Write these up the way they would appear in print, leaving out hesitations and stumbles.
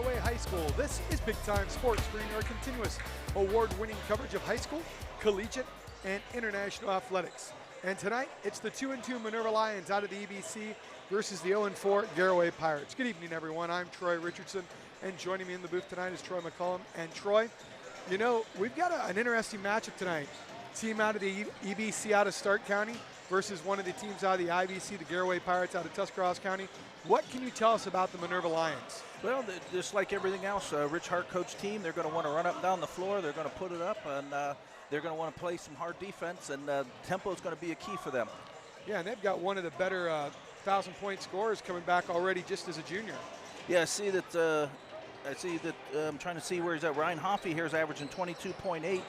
Garaway High School. This is Big Time Sports, bringing our continuous award-winning coverage of high school, collegiate, and international athletics. And tonight, it's the 2-2 Minerva Lions out of the EBC versus the 0-4 Garaway Pirates. Good evening, everyone. I'm Troy Richardson, and joining me in the booth tonight is Troy McCullum. And Troy, you know, we've got an interesting matchup tonight. Team out of the EBC out of Stark County versus one of the teams out of the IBC, the Garaway Pirates out of Tuscarawas County. What can you tell us about the Minerva Lions? Well, just like everything else, Rich Hart coach team, they're going to want to run up and down the floor. They're going to put it up, and they're going to want to play some hard defense, and tempo is going to be a key for them. Yeah, and they've got one of the better 1,000-point scorers coming back already just as a junior. Yeah, I see that. I'm trying to see where he's at. Ryan Hoffey here is averaging 22.8.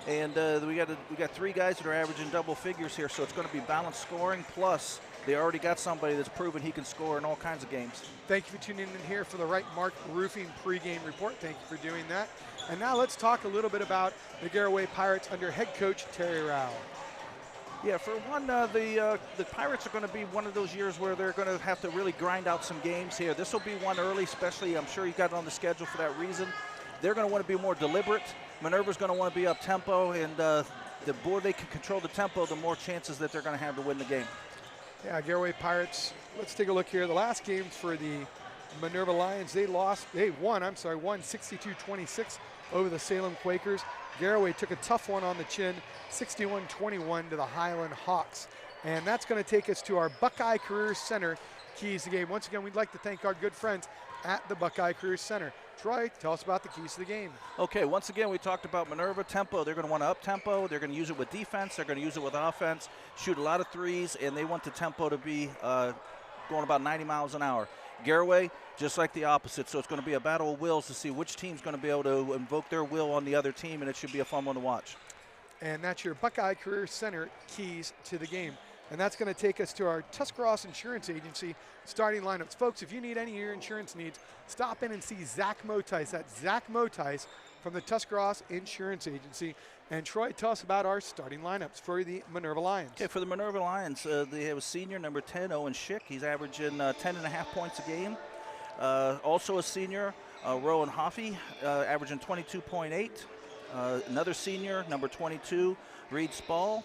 And we got three guys that are averaging double figures here, so it's going to be balanced scoring. Plus, they already got somebody that's proven he can score in all kinds of games. Thank you for tuning in here for the Right Mark Roofing pregame report. Thank you for doing that. And now let's talk a little bit about the Garaway Pirates under head coach Terry Rao. Yeah, for one, the Pirates are going to be one of those years where they're going to have to really grind out some games here. This will be one early, especially. I'm sure you got it on the schedule for that reason. They're going to want to be more deliberate. Minerva's going to want to be up tempo, and the more they can control the tempo, the more chances that they're going to have to win the game. Yeah, Garaway Pirates, let's take a look here. The last game for the Minerva Lions, they won 62-26 over the Salem Quakers. Garaway took a tough one on the chin, 61-21 to the Highland Hawks. And that's going to take us to our Buckeye Career Center keys to the game. Once again, we'd like to thank our good friends at the Buckeye Career Center. Troy, tell us about the keys to the game. Okay, once again, we talked about Minerva tempo. They're going to want to up tempo. They're going to use it with defense. They're going to use it with offense, shoot a lot of threes, and they want the tempo to be going about 90 miles an hour. Garaway, just like the opposite. So it's going to be a battle of wills to see which team's going to be able to invoke their will on the other team, and it should be a fun one to watch. And that's your Buckeye Career Center keys to the game. And that's going to take us to our Tuscarawas Insurance Agency starting lineups. Folks, if you need any of your insurance needs, stop in and see Zach Motice. That's Zach Motice from the Tuscarawas Insurance Agency. And Troy, tell us about our starting lineups for the Minerva Lions. Okay, for the Minerva Lions, they have a senior, number 10, Owen Schick. He's averaging 10.5 points a game. Also a senior, Rowan Hoffey, averaging 22.8. Another senior, number 22, Reed Spall.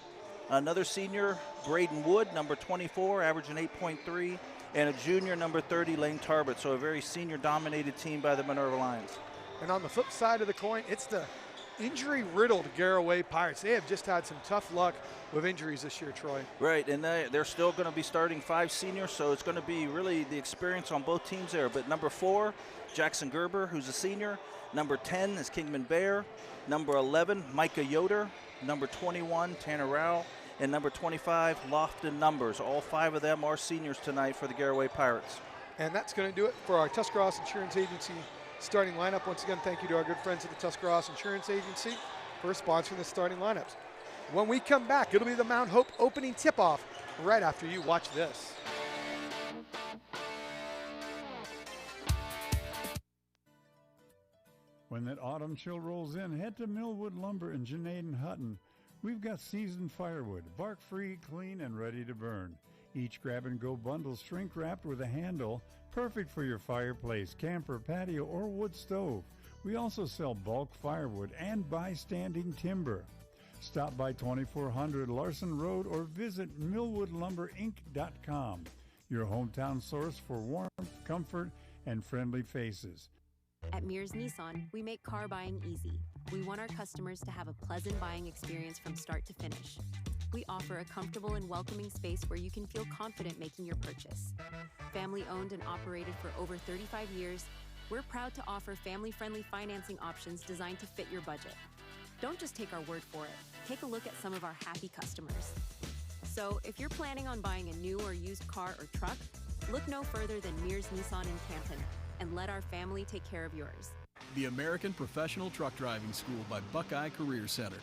Another senior, Braden Wood, number 24, averaging 8.3, and a junior, number 30, Lane Tarbert. So a very senior-dominated team by the Minerva Lions. And on the flip side of the coin, it's the injury-riddled Garaway Pirates. They have just had some tough luck with injuries this year, Troy. Right, and they're still going to be starting 5 seniors, so it's going to be really the experience on both teams there. But number 4, Jackson Gerber, who's a senior. Number 10 is Kingman Bear. Number 11, Micah Yoder. Number 21, Tanner Rao. And number 25, Lofton Numbers. All 5 of them are seniors tonight for the Garaway Pirates. And that's going to do it for our Tuscarawas Insurance Agency starting lineup. Once again, thank you to our good friends at the Tuscarawas Insurance Agency for sponsoring the starting lineups. When we come back, it'll be the Mount Hope opening tip-off right after you watch this. When that autumn chill rolls in, head to Millwood Lumber in Janaden Hutton. We've got seasoned firewood, bark-free, clean, and ready to burn. Each grab-and-go bundle shrink-wrapped with a handle, perfect for your fireplace, camper, patio, or wood stove. We also sell bulk firewood and by-standing timber. Stop by 2400 Larson Road or visit millwoodlumberinc.com, your hometown source for warmth, comfort, and friendly faces. At Mears Nissan, we make car buying easy. We want our customers to have a pleasant buying experience from start to finish. We offer a comfortable and welcoming space where you can feel confident making your purchase. Family owned and operated for over 35 years, we're proud to offer family-friendly financing options designed to fit your budget. Don't just take our word for it. Take a look at some of our happy customers. So if you're planning on buying a new or used car or truck, look no further than Mears Nissan in Canton, and let our family take care of yours. The American Professional Truck Driving School by Buckeye Career Center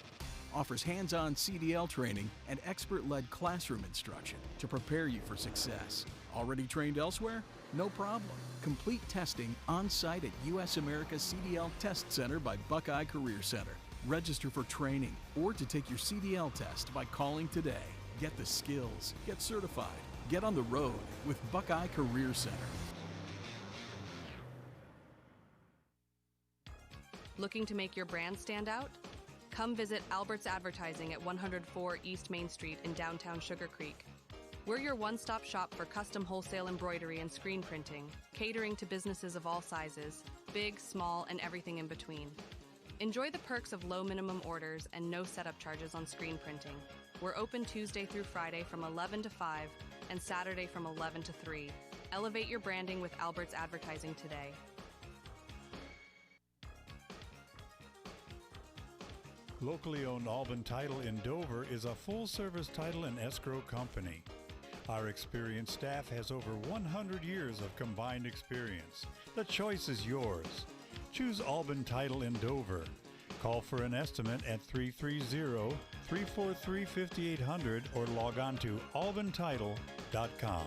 offers hands-on CDL training and expert-led classroom instruction to prepare you for success. Already trained elsewhere? No problem. Complete testing on-site at U.S. America CDL Test Center by Buckeye Career Center. Register for training or to take your CDL test by calling today. Get the skills, get certified, get on the road with Buckeye Career Center. Looking to make your brand stand out? Come visit Albert's Advertising at 104 East Main Street in downtown Sugar Creek. We're your one-stop shop for custom wholesale embroidery and screen printing, catering to businesses of all sizes, big, small, and everything in between. Enjoy the perks of low minimum orders and no setup charges on screen printing. We're open Tuesday through Friday from 11 to 5 and Saturday from 11 to 3. Elevate your branding with Albert's Advertising today. Locally owned Alban Title in Dover is a full-service title and escrow company. Our experienced staff has over 100 years of combined experience. The choice is yours. Choose Alban Title in Dover. Call for an estimate at 330-343-5800 or log on to albantitle.com.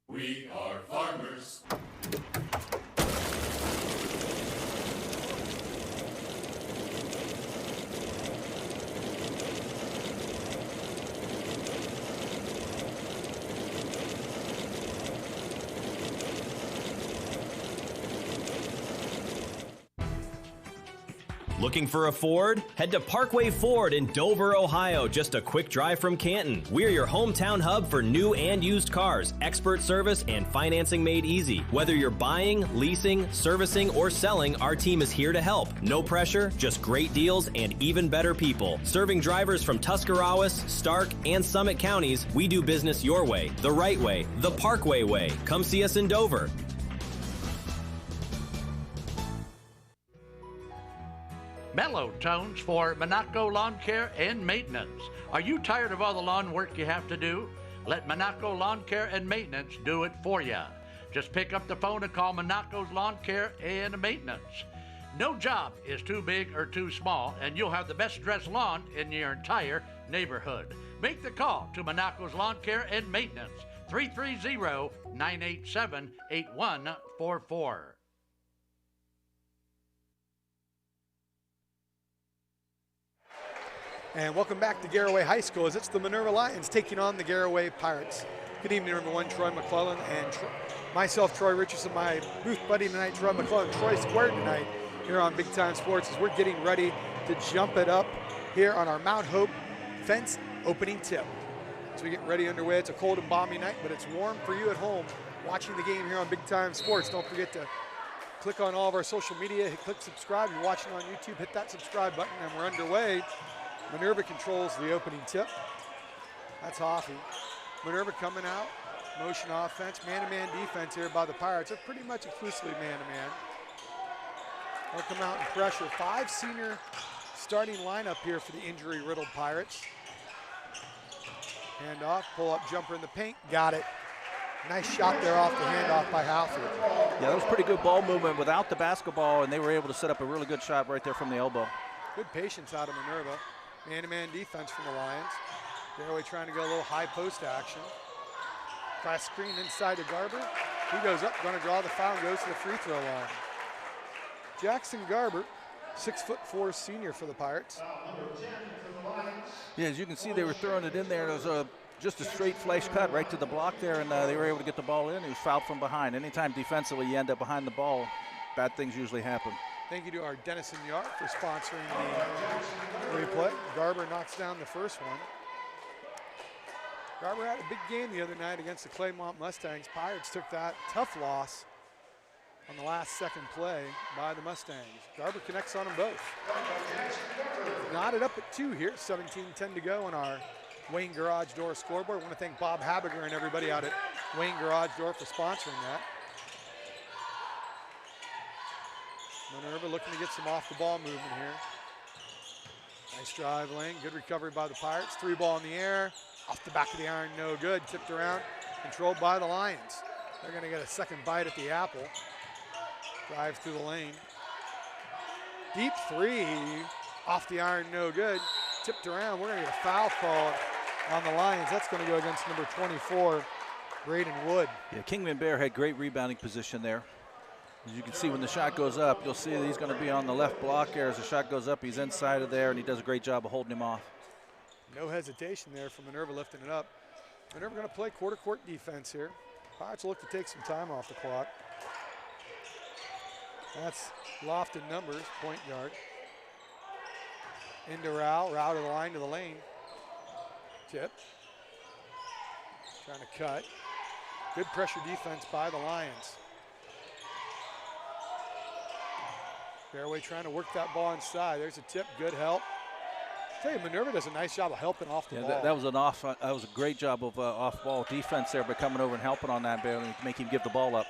We are farmers. Looking for a Ford? Head to Parkway Ford in Dover, Ohio, just a quick drive from Canton. We're your hometown hub for new and used cars, expert service, and financing made easy. Whether you're buying, leasing, servicing, or selling, our team is here to help. No pressure, just great deals and even better people. Serving drivers from Tuscarawas, Stark, and Summit counties, we do business your way, the right way, the Parkway way. Come see us in Dover. Mellow tones for Monaco Lawn Care and Maintenance. Are you tired of all the lawn work you have to do? Let Monaco Lawn Care and Maintenance do it for you. Just pick up the phone and call Monaco's Lawn Care and Maintenance. No job is too big or too small, and you'll have the best dressed lawn in your entire neighborhood. Make the call to Monaco's Lawn Care and Maintenance, 330-987-8144. And welcome back to Garaway High School as it's the Minerva Lions taking on the Garaway Pirates. Good evening, everyone. Troy McClellan and myself, Troy Richardson, my booth buddy tonight, Troy McClellan. Troy squared tonight here on Big Time Sports as we're getting ready to jump it up here on our Mount Hope fence opening tip. As we get ready underway, it's a cold and balmy night, but it's warm for you at home watching the game here on Big Time Sports. Don't forget to click on all of our social media, click subscribe. If you're watching on YouTube, hit that subscribe button, and we're underway. Minerva controls the opening tip. That's Hoffey. Minerva coming out, motion offense, man-to-man defense here by the Pirates. They're pretty much exclusively man-to-man. They'll come out and pressure. 5 senior starting lineup here for the injury-riddled Pirates. Hand off, pull-up jumper in the paint, got it. Nice shot there off the handoff by Hoffey. Yeah, that was pretty good ball movement without the basketball, and they were able to set up a really good shot right there from the elbow. Good patience out of Minerva. Man-to-man defense from the Lions. Garaway trying to go a little high post action. Pass screen inside to Garber. He goes up, going to draw the foul, and goes to the free throw line. Jackson Garber, 6'4" senior for the Pirates. Yeah, as you can see, they were throwing it in there. It was just a straight flush cut right to the block there, and they were able to get the ball in. He was fouled from behind. Anytime defensively you end up behind the ball, bad things usually happen. Thank you to our Dennison Yard for sponsoring the replay. Garber knocks down the first one. Garber had a big game the other night against the Claymont Mustangs. Pirates took that tough loss on the last second play by the Mustangs. Garber connects on them both. Knotted up at 2 here, 17:10 to go on our Wayne Garage Door scoreboard. I want to thank Bob Habiger and everybody out at Wayne Garage Door for sponsoring that. Minerva looking to get some off-the-ball movement here. Nice drive lane, good recovery by the Pirates. 3 ball in the air, off the back of the iron, no good. Tipped around, controlled by the Lions. They're gonna get a second bite at the apple. Drive through the lane. Deep 3, off the iron, no good. Tipped around, we're gonna get a foul called on the Lions. That's gonna go against number 24, Braden Wood. Yeah, Kingman Bear had great rebounding position there. As you can see, when the shot goes up, you'll see that he's going to be on the left block here. As the shot goes up, he's inside of there, and he does a great job of holding him off. No hesitation there from Minerva lifting it up. Minerva going to play quarter court defense here. Pirates will look to take some time off the clock. That's Lofton Numbers, point guard. Into Rao to the line, to the lane. Tip. Trying to cut. Good pressure defense by the Lions. Garaway trying to work that ball inside. There's a tip, good help. I tell you, Minerva does a nice job of helping off the ball. That was a great job of off-ball defense there, but coming over and helping on that, make him give the ball up.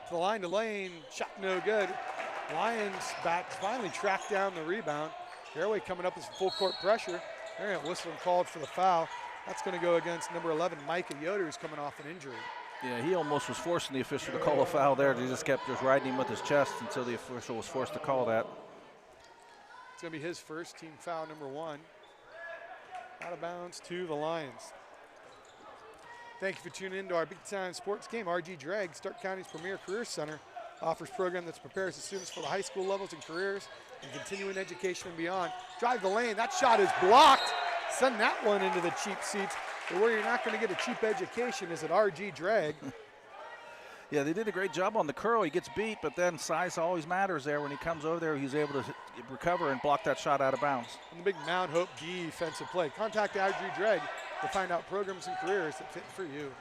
To the line to lane, shot no good. Lions back finally tracked down the rebound. Garaway coming up with some full court pressure. They're going to whistle and called for the foul. That's going to go against number 11, Micah Yoder, who's coming off an injury. Yeah, he almost was forcing the official to call a foul there. He just kept riding him with his chest until the official was forced to call that. It's going to be his first, team foul number 1. Out of bounds to the Lions. Thank you for tuning in to our Big Time Sports game. RG Drag, Stark County's premier career center, offers a program that prepares the students for the high school levels and careers and continuing education and beyond. Drive the lane, that shot is blocked. Send that one into the cheap seats. But where you're not going to get a cheap education is at RG Drag. Yeah, they did a great job on the curl. He gets beat, but then size always matters there. When he comes over there, he's able to recover and block that shot out of bounds. And the big Mount Hope defensive play. Contact RG Drag to find out programs and careers that fit for you.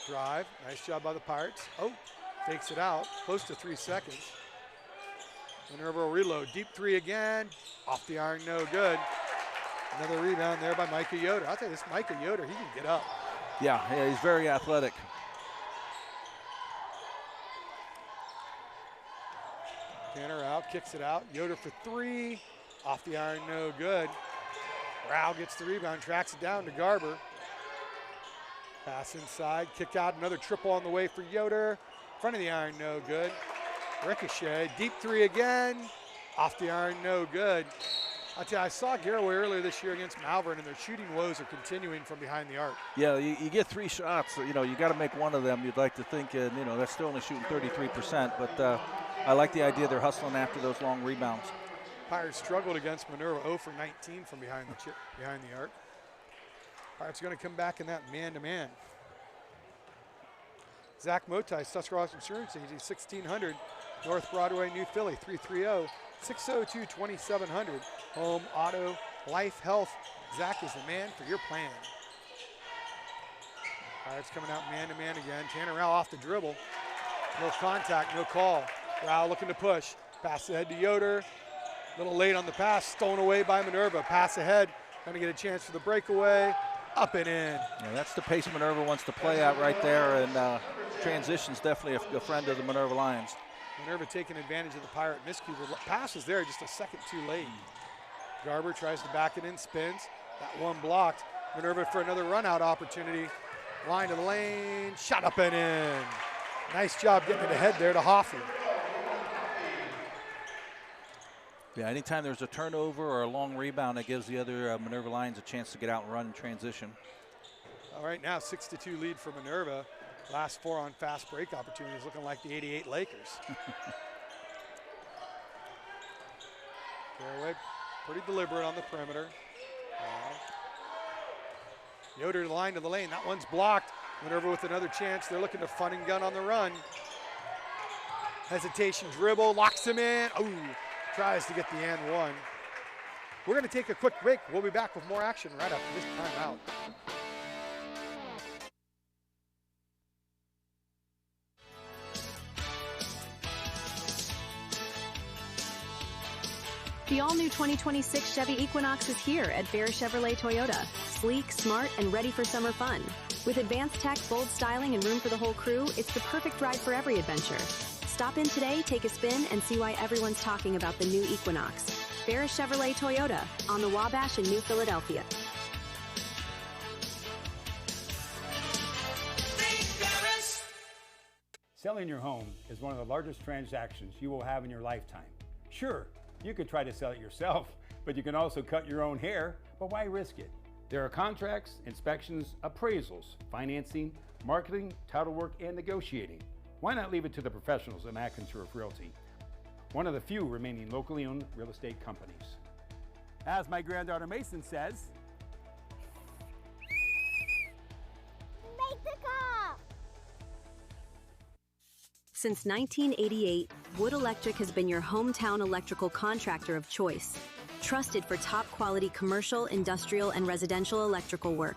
Drive, nice job by the Pirates. Oh, takes it out, close to 3 seconds. Minerva will reload, deep three again. Off the iron, no good. Another rebound there by Micah Yoder. I'll tell you, this Micah Yoder, he can get up. Yeah, he's very athletic. Tanner out, kicks it out. Yoder for 3. Off the iron, no good. Rao gets the rebound, tracks it down to Garber. Pass inside, kick out, another triple on the way for Yoder. Front of the iron, no good. Ricochet, deep 3 again. Off the iron, no good. I'll tell you, I saw Garaway earlier this year against Malvern, and their shooting woes are continuing from behind the arc. Yeah, you get 3 shots. You got to make one of them. You'd like to think, that's still only shooting 33%, but I like the idea they're hustling after those long rebounds. Pirates struggled against Minerva, 0 for 19 from behind the arc. Pirates going to come back in that man-to-man. Zach Motai, Susquehanna Insurance Agency, 1600 North Broadway, New Philly, 330-602-2700. Home, auto, life, health. Zach is the man for your plan. Pirates coming out man-to-man again. Tanner Rao off the dribble. No contact, no call. Rao looking to push. Pass ahead to Yoder. A little late on the pass, stolen away by Minerva. Pass ahead, going to get a chance for the breakaway. Up and in. Yeah, that's the pace Minerva wants to play at right there, and transition's definitely a friend of the Minerva Lions. Minerva taking advantage of the Pirate miscue. The pass was there just a second too late. Garber tries to back it in, spins. That one blocked. Minerva for another run-out opportunity. Line to the lane, shot up and in. Nice job getting it ahead there to Hoffman. Yeah, anytime there's a turnover or a long rebound, it gives the other Minerva Lions a chance to get out and run in transition. All right, now 6-2 lead for Minerva. Last 4 on fast break opportunities, looking like the '88 Lakers. Garaway pretty deliberate on the perimeter. Yoder line to the lane, that one's blocked. Minerva with another chance. They're looking to fun and gun on the run. Hesitation dribble, locks him in. Ooh. Tries to get the and one. We're going to take a quick break. We'll be back with more action right after this timeout. The all-new 2026 Chevy Equinox is here at Bear Chevrolet Toyota. Sleek, smart, and ready for summer fun. With advanced tech, bold styling, and room for the whole crew, it's the perfect ride for every adventure. Stop in today, take a spin, and see why everyone's talking about the new Equinox. Ferris Chevrolet Toyota on the Wabash in New Philadelphia. Selling your home is one of the largest transactions you will have in your lifetime. Sure, you could try to sell it yourself, but you can also cut your own hair, but why risk it? There are contracts, inspections, appraisals, financing, marketing, title work, and negotiating. Why not leave it to the professionals at McIntyre Realty, one of the few remaining locally owned real estate companies? As my granddaughter Mason says, make the call. Since 1988, Wood Electric has been your hometown electrical contractor of choice, trusted for top quality commercial, industrial, and residential electrical work.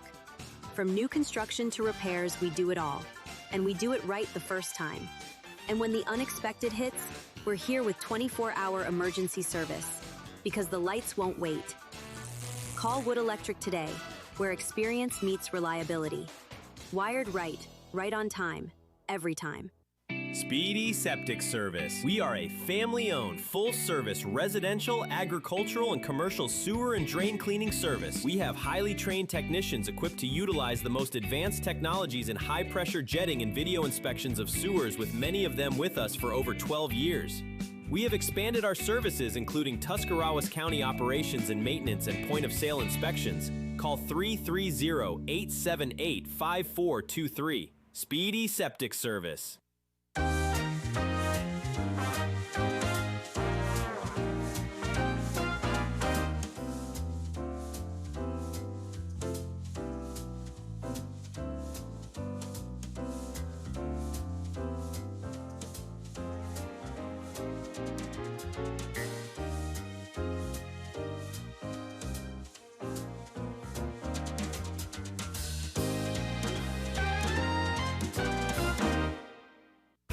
From new construction to repairs, we do it all. And we do it right the first time. And when the unexpected hits, we're here with 24-hour emergency service, because the lights won't wait. Call Wood Electric today, where experience meets reliability. Wired right, right on time, every time. Speedy Septic Service. We are a family-owned, full-service residential, agricultural, and commercial sewer and drain cleaning service. We have highly trained technicians equipped to utilize the most advanced technologies in high-pressure jetting and video inspections of sewers, with many of them with us for over 12 years. We have expanded our services, including Tuscarawas County operations and maintenance and point-of-sale inspections. Call 330-878-5423. Speedy Septic Service.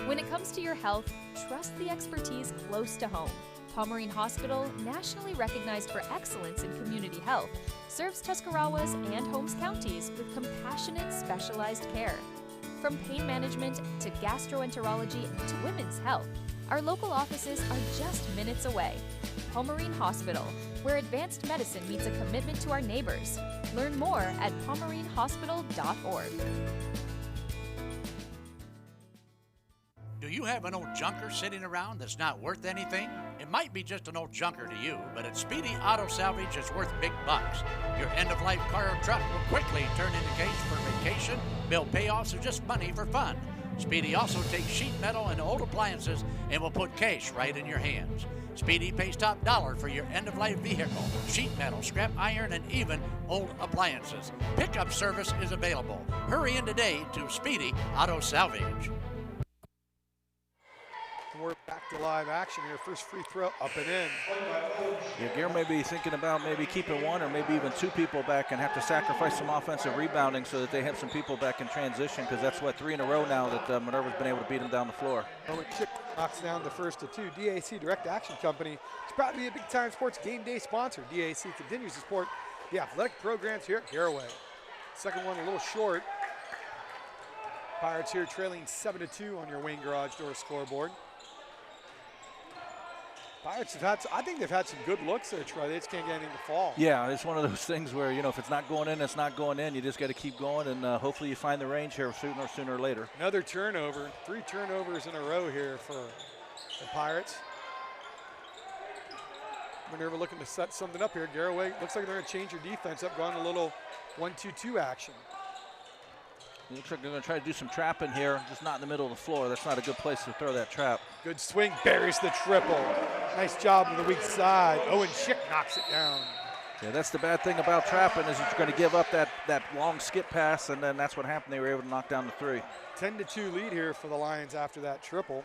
When it comes to your health, trust the expertise close to home. Pomerene Hospital, nationally recognized for excellence in community health, serves Tuscarawas and Holmes counties with compassionate, specialized care. From pain management to gastroenterology to women's health, our local offices are just minutes away. Pomerene Hospital, where advanced medicine meets a commitment to our neighbors. Learn more at pomerenehospital.org. Do you have an old junker sitting around that's not worth anything? It might be just an old junker to you, but at Speedy Auto Salvage, it's worth big bucks. Your end-of-life car or truck will quickly turn into cash for vacation, bill payoffs, or just money for fun. Speedy also takes sheet metal and old appliances and will put cash right in your hands. Speedy pays top dollar for your end-of-life vehicle, sheet metal, scrap iron, and even old appliances. Pickup service is available. Hurry in today to Speedy Auto Salvage. We're back to live action here. First free throw up and in. Yeah, Gare may be thinking about maybe keeping one or maybe even two people back and have to sacrifice some offensive rebounding so that they have some people back in transition, because that's what 3 in a row now that Minerva's been able to beat them down the floor. Owen Chick knocks down the first of two. DAC Direct Action Company is proud to be a Big Time Sports game day sponsor. DAC continues to support the athletic programs here at Garaway. Second one a little short. Pirates here trailing 7-2 on your Wayne Garage Door scoreboard. Pirates have had, I think they've had some good looks there, Troy. They just can't get anything to fall. Yeah, it's one of those things where, you know, if it's not going in, it's not going in. You just got to keep going, and hopefully you find the range here sooner or later. Another turnover. 3 turnovers in a row here for the Pirates. Minerva looking to set something up here. Garaway looks like they're going to change your defense up, going a little 1-2-2 action. It looks like they're going to try to do some trapping here, just not in the middle of the floor. That's not a good place to throw that trap. Good swing, buries the triple. Nice job on the weak side. Owen Schick knocks it down. Yeah, that's the bad thing about trapping, is you're going to give up that long skip pass, and then that's what happened. They were able to knock down the 3. 10-2 lead here for the Lions after that triple.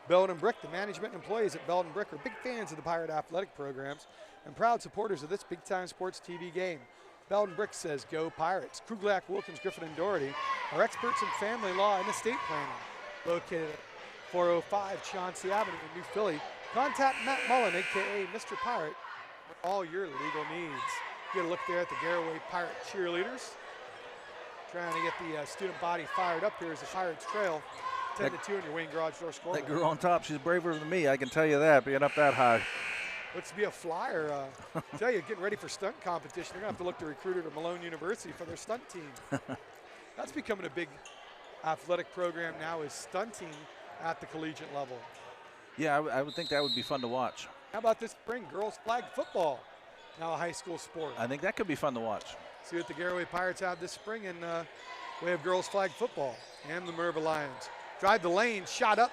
Belden Brick, the management and employees at Belden Brick are big fans of the Pirate athletic programs and proud supporters of this Big Time Sports TV game. Belden Brick says, go Pirates. Kuglak, Wilkins, Griffin, and Doherty are experts in family law and estate planning. Located at 405 Chauncey Avenue in New Philly. Contact Matt Mullen, a.k.a. Mr. Pirate, for all your legal needs. Get a look there at the Garaway Pirate cheerleaders. Trying to get the student body fired up here as the Pirates trail 10-2 in your Wayne Garage Door score. That girl on top, she's braver than me, I can tell you that, being up that high. Looks to be a flyer. I tell you, getting ready for stunt competition. They're going to have to look to recruit her to Malone University for their stunt team. That's becoming a big athletic program now, is stunting at the collegiate level. Yeah, I would think that would be fun to watch. How about this spring, girls flag football, now a high school sport? I think that could be fun to watch. See what the Garaway Pirates have this spring in way of girls flag football, and the Minerva Lions. Drive the lane, shot up,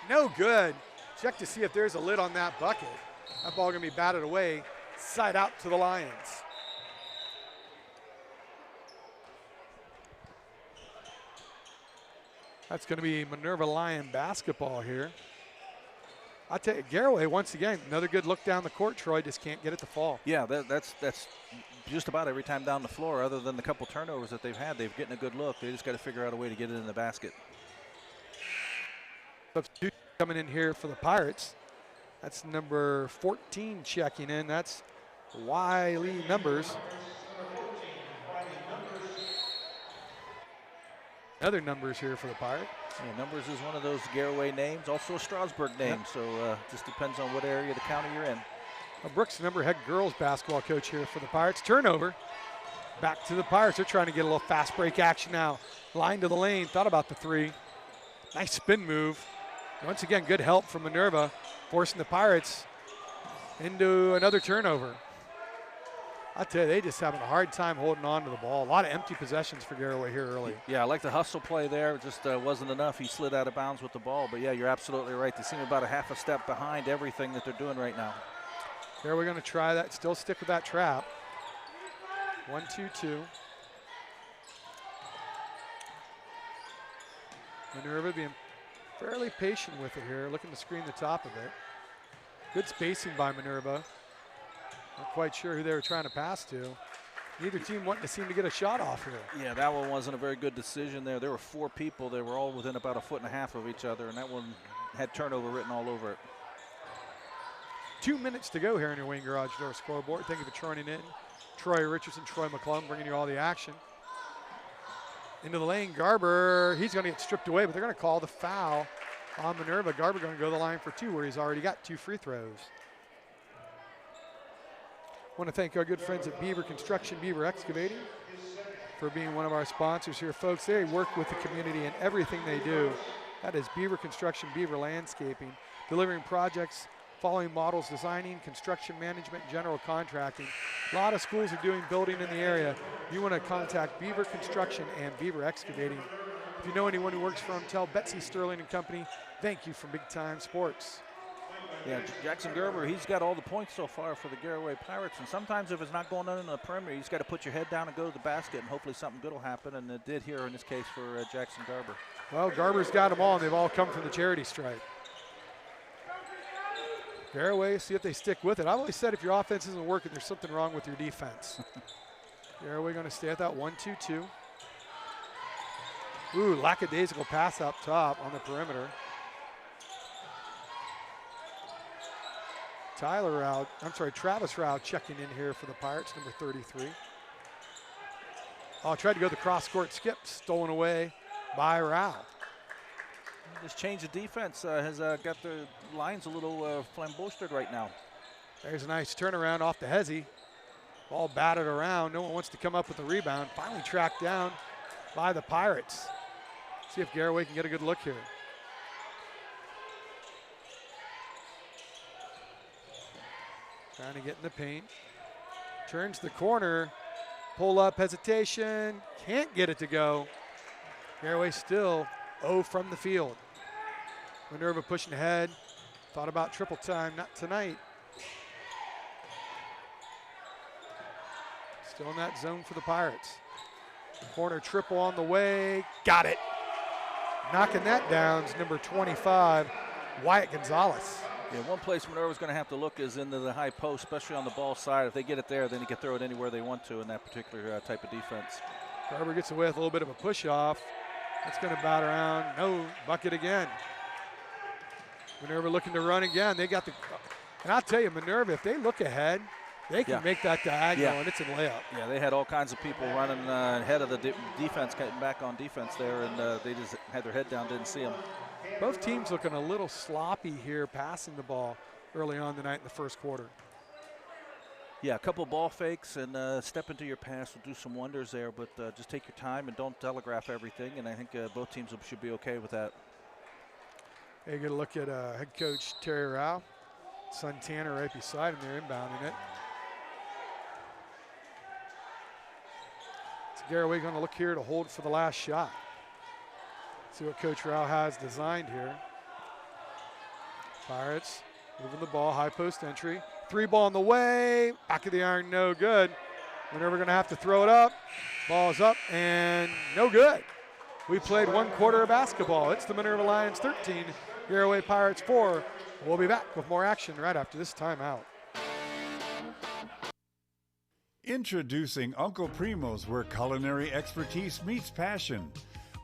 no good. Check to see if there's a lid on that bucket. That ball gonna be batted away, side out to the Lions. That's going to be Minerva Lion basketball here. I'll tell you, Garaway, once again, another good look down the court. Troy just can't get it to fall. Yeah, that's just about every time down the floor, other than the couple turnovers that they've had. They've getting a good look. They just got to figure out a way to get it in the basket. Substitute coming in here for the Pirates. That's number 14 checking in. That's Wiley Numbers. Other Numbers here for the Pirates. Yeah, Numbers is one of those Garaway names, also a Strasburg name, so just depends on what area of the county you're in. Brooks, the number head girls basketball coach here for the Pirates. Turnover. Back to the Pirates. They're trying to get a little fast break action now. Line to the lane. Thought about the three. Nice spin move. Once again, good help from Minerva, forcing the Pirates into another turnover. I tell you, they just having a hard time holding on to the ball. A lot of empty possessions for Garaway here early. Yeah, I like the hustle play there. It just wasn't enough. He slid out of bounds with the ball. But, yeah, you're absolutely right. They seem about a half a step behind everything that they're doing right now. Garaway going to try that, still stick with that trap. 1-2-2. Minerva being fairly patient with it here, looking to screen the top of it. Good spacing by Minerva. Not quite sure who they were trying to pass to. Neither team wanting to seem to get a shot off here. Yeah, that one wasn't a very good decision there. There were 4 people. They were all within about 1.5 feet of each other, and that one had turnover written all over it. 2 minutes to go here on your Wayne Garage Door scoreboard. Thank you for joining in. Troy Richardson, Troy McClung bringing you all the action. Into the lane, Garber, he's going to get stripped away, but they're going to call the foul on Minerva. Garber going to go to the line for 2, where he's already got 2 free throws. Want to thank our good friends at Beaver Construction, Beaver Excavating for being one of our sponsors here, folks. They work with the community in everything they do. That is Beaver Construction, Beaver Landscaping, delivering projects, following models, designing, construction management, general contracting. A lot of schools are doing building in the area. You want to contact Beaver Construction and Beaver Excavating. If you know anyone who works for them, tell Betsy Sterling and Company, thank you from Big Time Sports. Yeah, Jackson Gerber, he's got all the points so far for the Garaway Pirates, and sometimes if it's not going on in the perimeter, you just got to put your head down and go to the basket, and hopefully something good will happen, and it did here in this case for Jackson Garber. Well, Garber's got them all, and they've all come from the charity stripe. Garaway, see if they stick with it. I've always said if your offense isn't working, there's something wrong with your defense. Garaway going to stay at that 1-2-2. Ooh, lackadaisical pass up top on the perimeter. Travis Rao checking in here for the Pirates, number 33. Oh, tried to go the cross-court skip, stolen away by Rao. This change of defense has got the lines a little flambostered right now. There's a nice turnaround off the Hezzy. Ball batted around. No one wants to come up with the rebound. Finally tracked down by the Pirates. See if Garaway can get a good look here. Trying to get in the paint. Turns the corner. Pull up, hesitation. Can't get it to go. Garaway still 0 from the field. Minerva pushing ahead. Thought about triple time, not tonight. Still in that zone for the Pirates. Corner triple on the way. Got it. Knocking that down is number 25, Wyatt Gonzalez. Yeah, one place Minerva's going to have to look is into the high post, especially on the ball side. If they get it there, then you can throw it anywhere they want to in that particular type of defense. Garber gets away with a little bit of a push-off. That's going to bat around. No, bucket again. Minerva looking to run again. They got the, and I'll tell you, Minerva, if they look ahead, they can make that diagonal, and it's a layup. Yeah, they had all kinds of people running ahead of the defense, getting back on defense there, and they just had their head down, didn't see them. Both teams looking a little sloppy here, passing the ball early on tonight in the first quarter. Yeah, a couple ball fakes and step into your pass will do some wonders there, but just take your time and don't telegraph everything, and I think both teams should be okay with that. Hey, get a look at head coach Terry Rao. Son Tanner right beside him there, inbounding it. So Garaway going to look here to hold for the last shot. See what Coach Rao has designed here. Pirates moving the ball, high post entry. 3 ball on the way, back of the iron, no good. Minerva going to have to throw it up. Ball's up and no good. We played 1 quarter of basketball. It's the Minerva Lions 13, Garaway Pirates 4. We'll be back with more action right after this timeout. Introducing Uncle Primo's, where culinary expertise meets passion.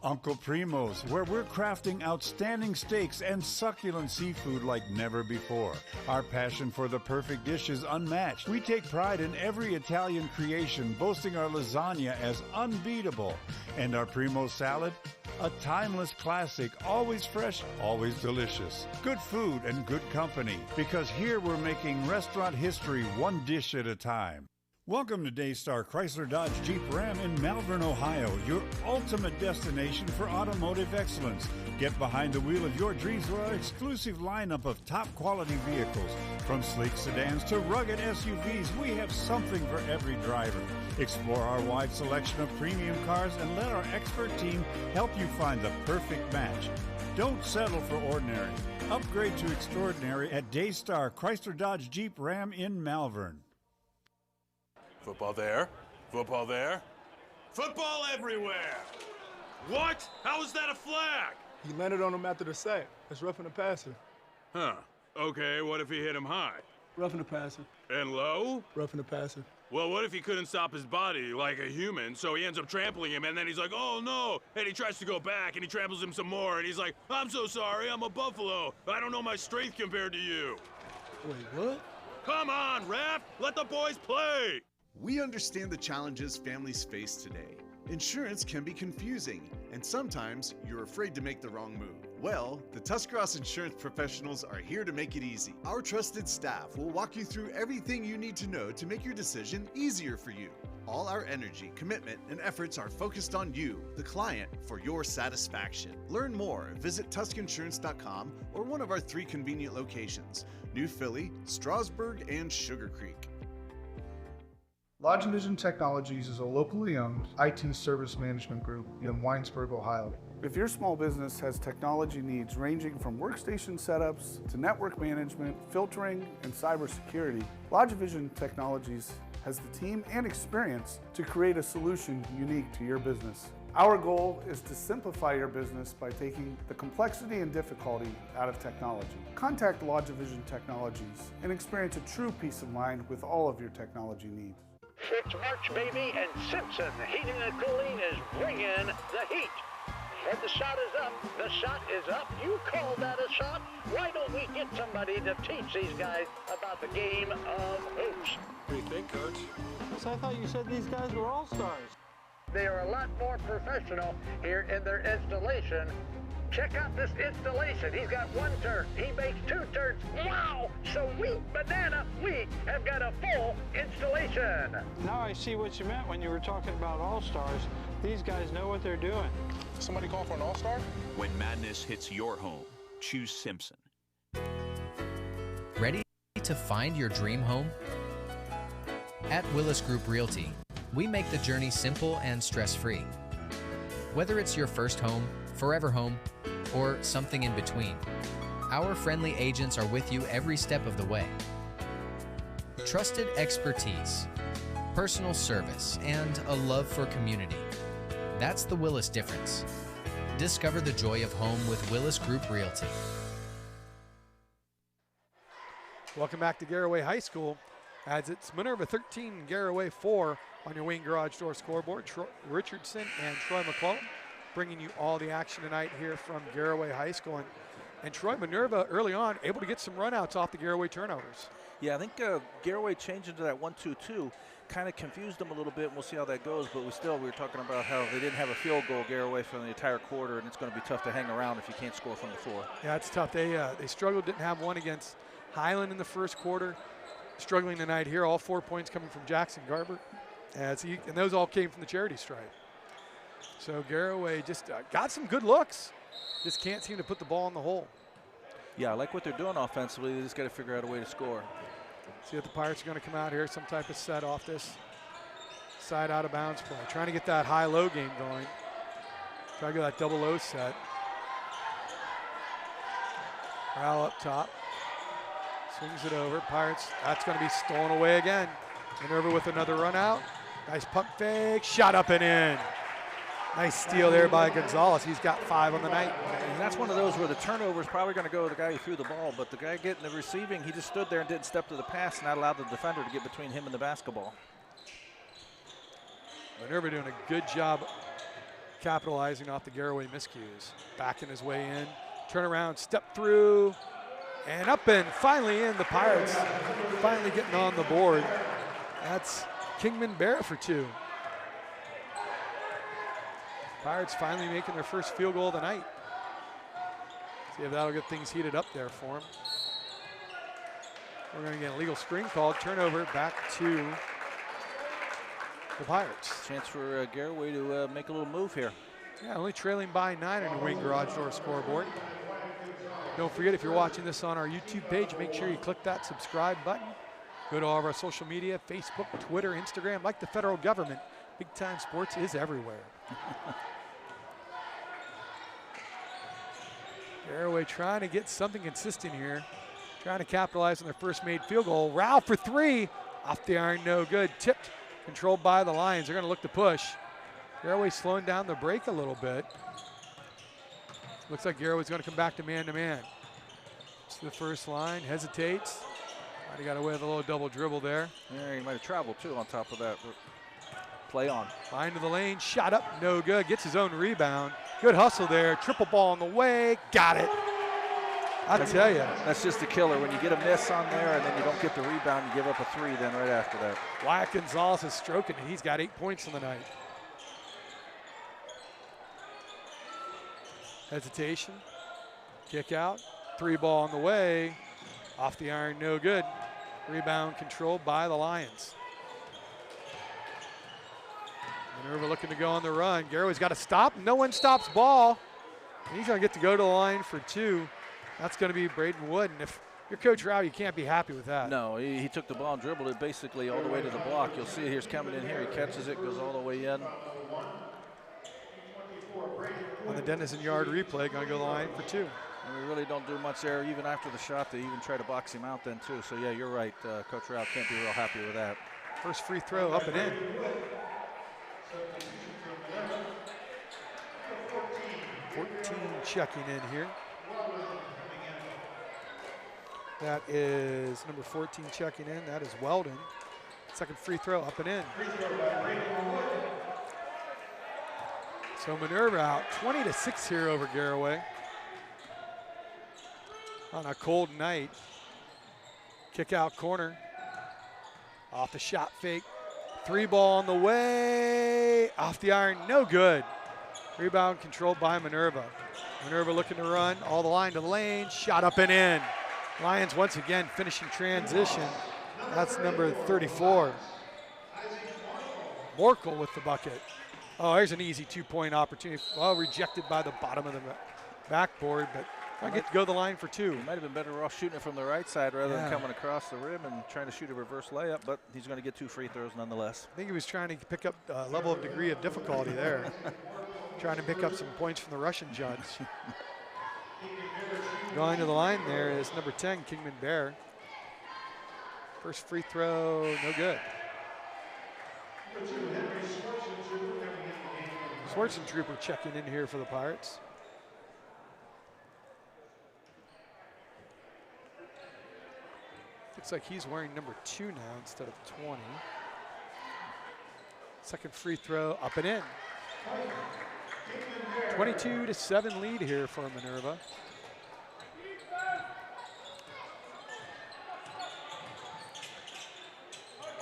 Uncle Primo's, where we're crafting outstanding steaks and succulent seafood like never before. Our passion for the perfect dish is unmatched. We take pride in every Italian creation, boasting our lasagna as unbeatable. And our Primo salad, a timeless classic, always fresh, always delicious. Good food and good company, because here we're making restaurant history one dish at a time. Welcome to Daystar Chrysler Dodge Jeep Ram in Malvern, Ohio, your ultimate destination for automotive excellence. Get behind the wheel of your dreams with our exclusive lineup of top quality vehicles. From sleek sedans to rugged SUVs, we have something for every driver. Explore our wide selection of premium cars and let our expert team help you find the perfect match. Don't settle for ordinary. Upgrade to extraordinary at Daystar Chrysler Dodge Jeep Ram in Malvern. Football there. Football there. Football everywhere! What? How is that a flag? He landed on him after the sack. That's roughing the passer. Huh. Okay, what if he hit him high? Roughing the passer. And low? Roughing the passer. Well, what if he couldn't stop his body like a human, so he ends up trampling him, and then he's like, oh no, and he tries to go back, and he tramples him some more, and he's like, I'm so sorry, I'm a buffalo. I don't know my strength compared to you. Wait, what? Come on, ref! Let the boys play! We understand the challenges families face today. Insurance can be confusing, and sometimes you're afraid to make the wrong move. Well, the Tuscarawas insurance professionals are here to make it easy. Our trusted staff will walk you through everything you need to know to make your decision easier for you. All our energy, commitment, and efforts are focused on you, the client, for your satisfaction. Learn more. Visit TuskInsurance.com or one of our 3 convenient locations: New Philly, Strasburg, and Sugar Creek. LodgeVision Technologies is a locally owned IT service management group in Winesburg, Ohio. If your small business has technology needs ranging from workstation setups to network management, filtering, and cybersecurity, LodgeVision Technologies has the team and experience to create a solution unique to your business. Our goal is to simplify your business by taking the complexity and difficulty out of technology. Contact LodgeVision Technologies and experience a true peace of mind with all of your technology needs. It's March, baby, and Simpson Heating and Cooling is bringing the heat. And the shot is up. The shot is up. You call that a shot? Why don't we get somebody to teach these guys about the game of hoops? What do you think, Coach? So I thought you said these guys were all-stars. They are a lot more professional here in their installation. Check out this installation. He's got 1 turn. He makes 2 turns. Wow! Sweet banana, we have got a full installation. Now I see what you meant when you were talking about all-stars. These guys know what they're doing. Somebody call for an all-star? When madness hits your home, choose Simpson. Ready to find your dream home? At Willis Group Realty, we make the journey simple and stress-free. Whether it's your first home, forever home, or something in between, our friendly agents are with you every step of the way. Trusted expertise, personal service, and a love for community. That's the Willis difference. Discover the joy of home with Willis Group Realty. Welcome back to Garaway High School, as it's Minerva 13, Garaway 4 on your Wayne Garage Door scoreboard. Richardson and Troy McClellan bringing you all the action tonight here from Garaway High School. And Troy, Minerva early on able to get some runouts off the Garaway turnovers. Yeah, I think Garaway changed into that 1-2-2 kind of confused them a little bit, and we'll see how that goes. But we were talking about how they didn't have a field goal, Garaway, for the entire quarter, and it's going to be tough to hang around if you can't score from the floor. Yeah, it's tough. They struggled, didn't have one against Highland in the first quarter. Struggling tonight here, all 4 points coming from Jackson Garber. And those all came from the charity stripe. So Garaway just got some good looks. Just can't seem to put the ball in the hole. Yeah, I like what they're doing offensively. They just got to figure out a way to score. See if the Pirates are going to come out here, some type of set off this side out of bounds play. Trying to get that high-low game going. Try to get that double-low set. Corral up top. Swings it over. Pirates, that's going to be stolen away again. Minerva with another run out. Nice pump fake. Shot up and in. Nice steal there by Gonzalez. He's got 5 on the night. And that's one of those where the turnover is probably going to go to the guy who threw the ball, but the guy getting the receiving, he just stood there and didn't step to the pass and not allowed the defender to get between him and the basketball. Minerva doing a good job capitalizing off the Garaway miscues. Backing his way in, turn around, step through, and up and finally in. The Pirates finally getting on the board. That's Kingman Bear for 2. Pirates finally making their first field goal of the night. See if that'll get things heated up there for them. We're going to get a legal screen called. Turnover back to the Pirates. Chance for Garaway to make a little move here. Yeah, only trailing by 9 on the Wing Garage Door scoreboard. Don't forget, if you're watching this on our YouTube page, make sure you click that subscribe button. Go to all of our social media, Facebook, Twitter, Instagram. Like the federal government, Big Time Sports is everywhere. Garaway trying to get something consistent here. Trying to capitalize on their first made field goal. Rao for 3. Off the iron, no good. Tipped, controlled by the Lions. They're going to look to push. Garaway slowing down the break a little bit. Looks like Garaway's going to come back to man-to-man. To the first line, hesitates. Might have got away with a little double dribble there. Yeah, he might have traveled too on top of that. Play on. Line to the lane, shot up, no good. Gets his own rebound. Good hustle there. Triple ball on the way, got it. I tell you. That's just the killer. When you get a miss on there and then you don't get the rebound, you give up a 3 then right after that. Wyatt Gonzalez is stroking it. He's got 8 points on the night. Hesitation, kick out, 3 ball on the way. Off the iron, no good. Rebound controlled by the Lions. Minerva looking to go on the run. Garaway's got to stop. No one stops ball. And he's going to get to go to the line for 2. That's going to be Braden Wood. And if you're Coach Rao, you can't be happy with that. No, he took the ball and dribbled it basically all the way to the block. You'll see it here's coming in here. He catches it, goes all the way in. On the Dennison Yard replay, going to go to the line for 2. And we really don't do much there. Even after the shot, they even try to box him out then too. So yeah, you're right. Coach Rao can't be real happy with that. First free throw up and in. 14 checking in here. That is number 14 checking in. That is Weldon. Second free throw up and in. So Minerva out 20-6 here over Garaway. On a cold night. Kick out corner. Off the shot fake. 3 ball on the way. Off the iron, no good. Rebound controlled by Minerva. Minerva looking to run all the line to the lane. Shot up and in. Lions once again finishing transition. That's number 34. Morkel with the bucket. Oh, here's an easy 2-point opportunity. Well, rejected by the bottom of the backboard, but I get to go to the line for 2. He might have been better off shooting it from the right side rather than coming across the rim and trying to shoot a reverse layup, but he's going to get 2 free throws nonetheless. I think he was trying to pick up a level of degree of difficulty there. Trying to pick up some points from the Russian judge. Going to the line there is number 10, Kingman Bear. First free throw, no good. Schwarzentrooper checking in here for the Pirates. Looks like he's wearing number 2 now instead of 20. Second free throw up and in. 22-7 lead here for Minerva.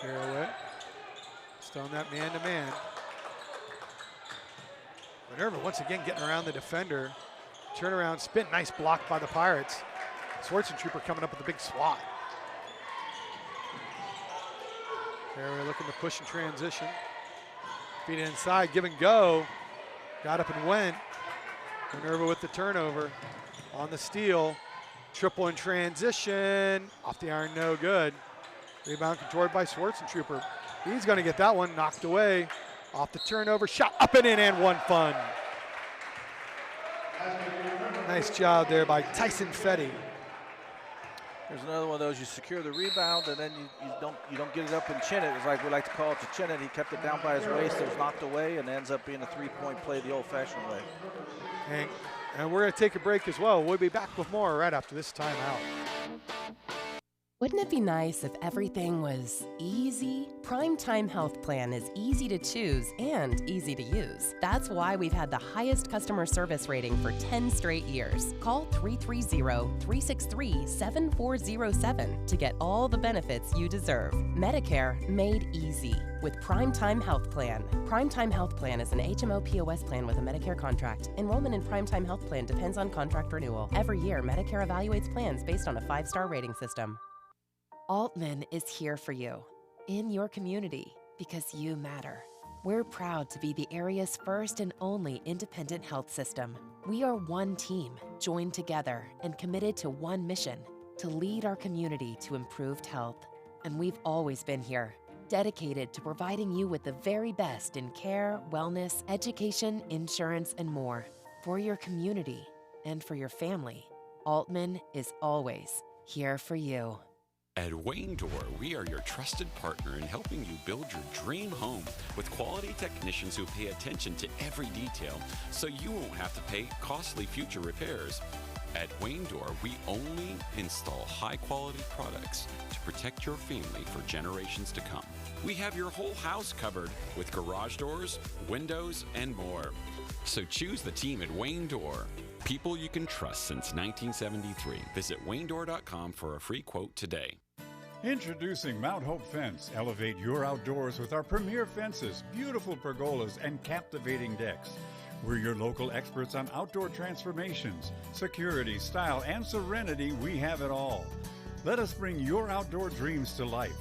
Garaway still on that man-to-man. Minerva once again getting around the defender. Turnaround spin, nice block by the Pirates. Schwarzentrooper coming up with a big swat. Garaway looking to push in transition. Feet inside, give and go. Got up and went. Minerva with the turnover. On the steal. Triple in transition. Off the iron, no good. Rebound controlled by Schwarzentrooper. He's going to get that one knocked away. Off the turnover, shot up and in, and one fun. Nice job there by Tyson Fetty. There's another one of those. You secure the rebound, and then you don't get it up and chin it. It's like we like to call it to chin it. He kept it down by his waist. It was knocked away, and ends up being a three-point play the old-fashioned way. And we're going to take a break as well. We'll be back with more right after this timeout. Wouldn't it be nice if everything was easy? Primetime Health Plan is easy to choose and easy to use. That's why we've had the highest customer service rating for 10 straight years. Call 330-363-7407 to get all the benefits you deserve. Medicare made easy with Primetime Health Plan. Primetime Health Plan is an HMO POS plan with a Medicare contract. Enrollment in Primetime Health Plan depends on contract renewal. Every year, Medicare evaluates plans based on a 5-star rating system. Altman is here for you, in your community, because you matter. We're proud to be the area's first and only independent health system. We are one team, joined together and committed to one mission, to lead our community to improved health. And we've always been here, dedicated to providing you with the very best in care, wellness, education, insurance, and more. For your community and for your family, Altman is always here for you. At Wayne Door, we are your trusted partner in helping you build your dream home with quality technicians who pay attention to every detail so you won't have to pay costly future repairs. At Wayne Door, we only install high-quality products to protect your family for generations to come. We have your whole house covered with garage doors, windows, and more. So choose the team at Wayne Door. People you can trust since 1973. Visit waynedoor.com for a free quote today. Introducing Mount Hope Fence. Elevate your outdoors with our premier fences, beautiful pergolas, and captivating decks. We're your local experts on outdoor transformations, security, style, and serenity. We have it all. Let us bring your outdoor dreams to life.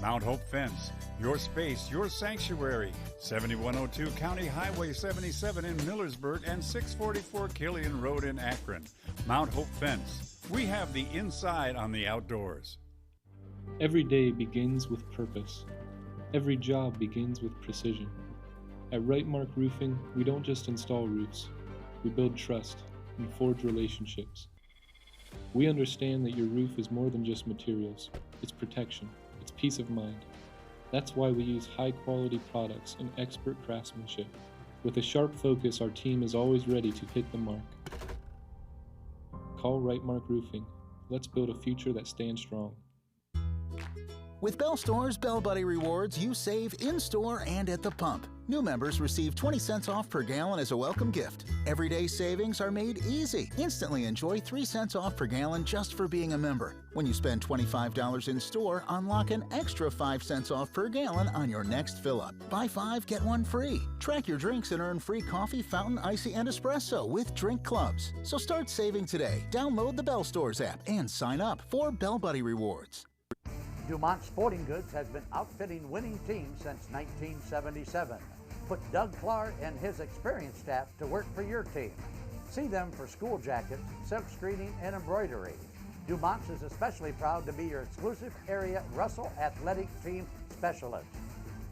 Mount Hope Fence, your space, your sanctuary. 7102 County Highway 77 in Millersburg and 644 Killian Road in Akron. Mount Hope Fence. We have the inside on the outdoors. Every day begins with purpose. Every job begins with precision. At Right Mark Roofing, we don't just install roofs. We build trust and forge relationships. We understand that your roof is more than just materials. It's protection. It's peace of mind. That's why we use high-quality products and expert craftsmanship. With a sharp focus, our team is always ready to hit the mark. Call Right Mark Roofing. Let's build a future that stands strong. With Bell Store's Bell Buddy Rewards, you save in-store and at the pump. New members receive 20 cents off per gallon as a welcome gift. Everyday savings are made easy. Instantly enjoy 3 cents off per gallon just for being a member. When you spend $25 in store, unlock an extra 5 cents off per gallon on your next fill-up. Buy 5, get 1 free. Track your drinks and earn free coffee, fountain, icy, and espresso with drink clubs. So start saving today. Download the Bell Stores app and sign up for Bell Buddy Rewards. Dumont Sporting Goods has been outfitting winning teams since 1977. Put Doug Clark and his experienced staff to work for your team. See them for school jackets, silk screening, and embroidery. Dumont's is especially proud to be your exclusive area Russell Athletic Team Specialist.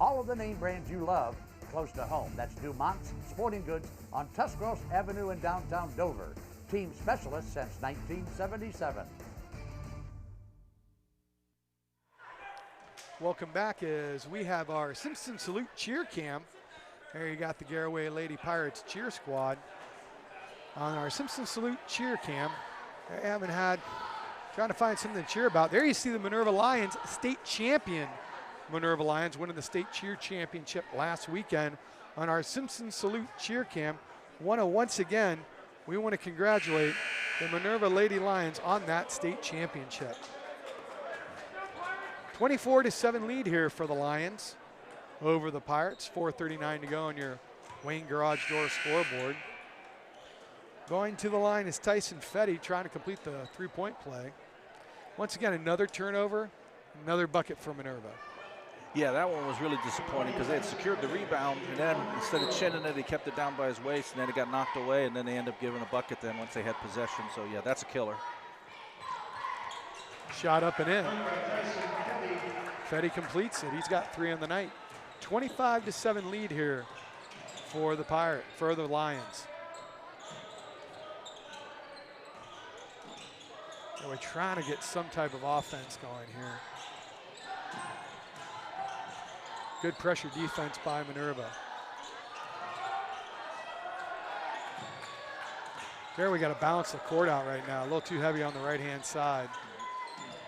All of the name brands you love close to home. That's Dumont's Sporting Goods on Tuscarawas Avenue in downtown Dover. Team Specialist since 1977. Welcome back as we have our Simpson Salute Cheer Cam. There you got the Garaway Lady Pirates cheer squad on our Simpson Salute Cheer Cam. They haven't had, trying to find something to cheer about. There you see the Minerva Lions, state champion Minerva Lions, winning the state cheer championship last weekend on our Simpson Salute Cheer Cam. Once again, we want to congratulate the Minerva Lady Lions on that state championship. 24-7 lead here for the Lions over the Pirates. 4:39 to go on your Wayne Garage Door scoreboard. Going to the line is Tyson Fetty trying to complete the three-point play. Once again, another turnover, another bucket for Minerva. Yeah, that one was really disappointing because they had secured the rebound, and then instead of chinning it, he kept it down by his waist, and then it got knocked away, and then they end up giving a bucket then once they had possession. So, yeah, that's a killer. Shot up and in. Fetty completes it. He's got 3 on the night. 25-7 lead here for the Lions. So we're trying to get some type of offense going here. Good pressure defense by Minerva. Garaway got to balance the court out right now. A little too heavy on the right-hand side.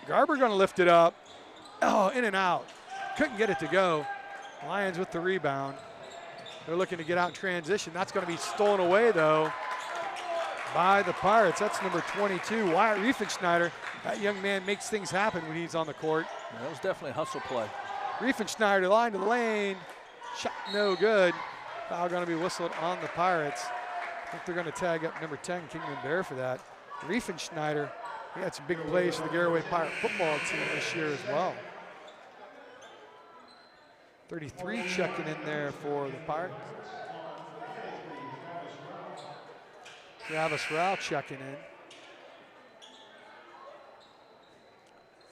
Garber going to lift it up. Oh, in and out. Couldn't get it to go. Lions with the rebound. They're looking to get out in transition. That's going to be stolen away, though, by the Pirates. That's number 22, Wyatt Riefenschneider. That young man makes things happen when he's on the court. Yeah, that was definitely a hustle play. Riefenschneider, line to the lane. Shot no good. Foul going to be whistled on the Pirates. I think they're going to tag up number 10, Kingman Bear, for that. Riefenschneider, he had some big plays for the Garaway Pirate football team this year as well. 33 checking in there for the Pirates. Travis Rao checking in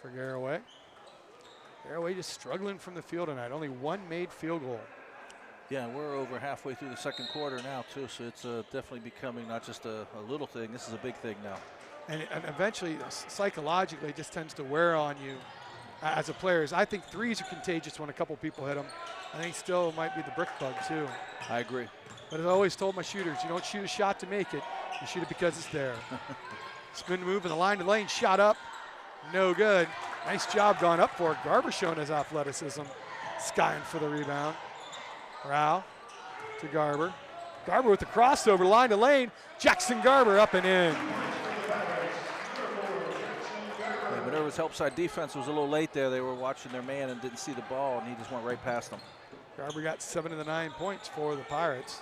for Garaway. Garaway just struggling from the field tonight. Only one made field goal. Yeah, we're over halfway through the second quarter now, too, so it's definitely becoming not just a little thing. This is a big thing now. And eventually, psychologically, it just tends to wear on you as a player. I think threes are contagious when a couple people hit them. I think still might be the brick bug, too. I agree. But as I always told my shooters, you don't shoot a shot to make it. You shoot it because it's there. Spin move in the line to lane, shot up. No good. Nice job going up for it. Garber showing his athleticism. Skying for the rebound. Rao to Garber. Garber with the crossover, line to lane. Jackson Garber up and in. Yeah, Minerva's help side defense was a little late there. They were watching their man and didn't see the ball, and he just went right past them. Garber got 7 of the 9 points for the Pirates.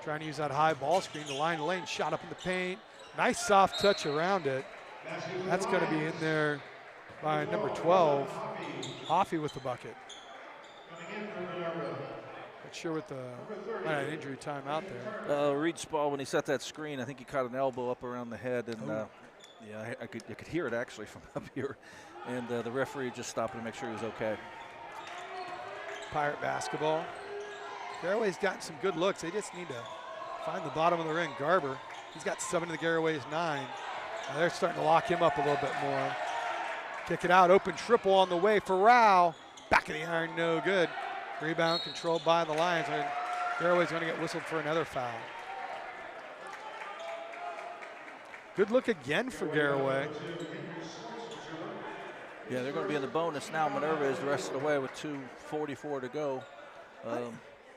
Trying to use that high ball screen. The line to lane, shot up in the paint. Nice soft touch around it. That's going to be in there by number 12, Hoffey with the bucket. Not sure what the injury time out there. Reed Spall, when he set that screen, I think he caught an elbow up around the head, and yeah, I could hear it actually from up here. And the referee just stopped to make sure he was okay. Pirate basketball. Garaway's gotten some good looks. They just need to find the bottom of the ring. Garber, he's got 7 of the Garaway's 9. They're starting to lock him up a little bit more. Kick it out, open triple on the way for Rao. Back of the iron, no good. Rebound controlled by the Lions. Garaway's going to get whistled for another foul. Good look again for Garaway. Yeah, they're going to be in the bonus now. Minerva is the rest of the way with 2:44 to go.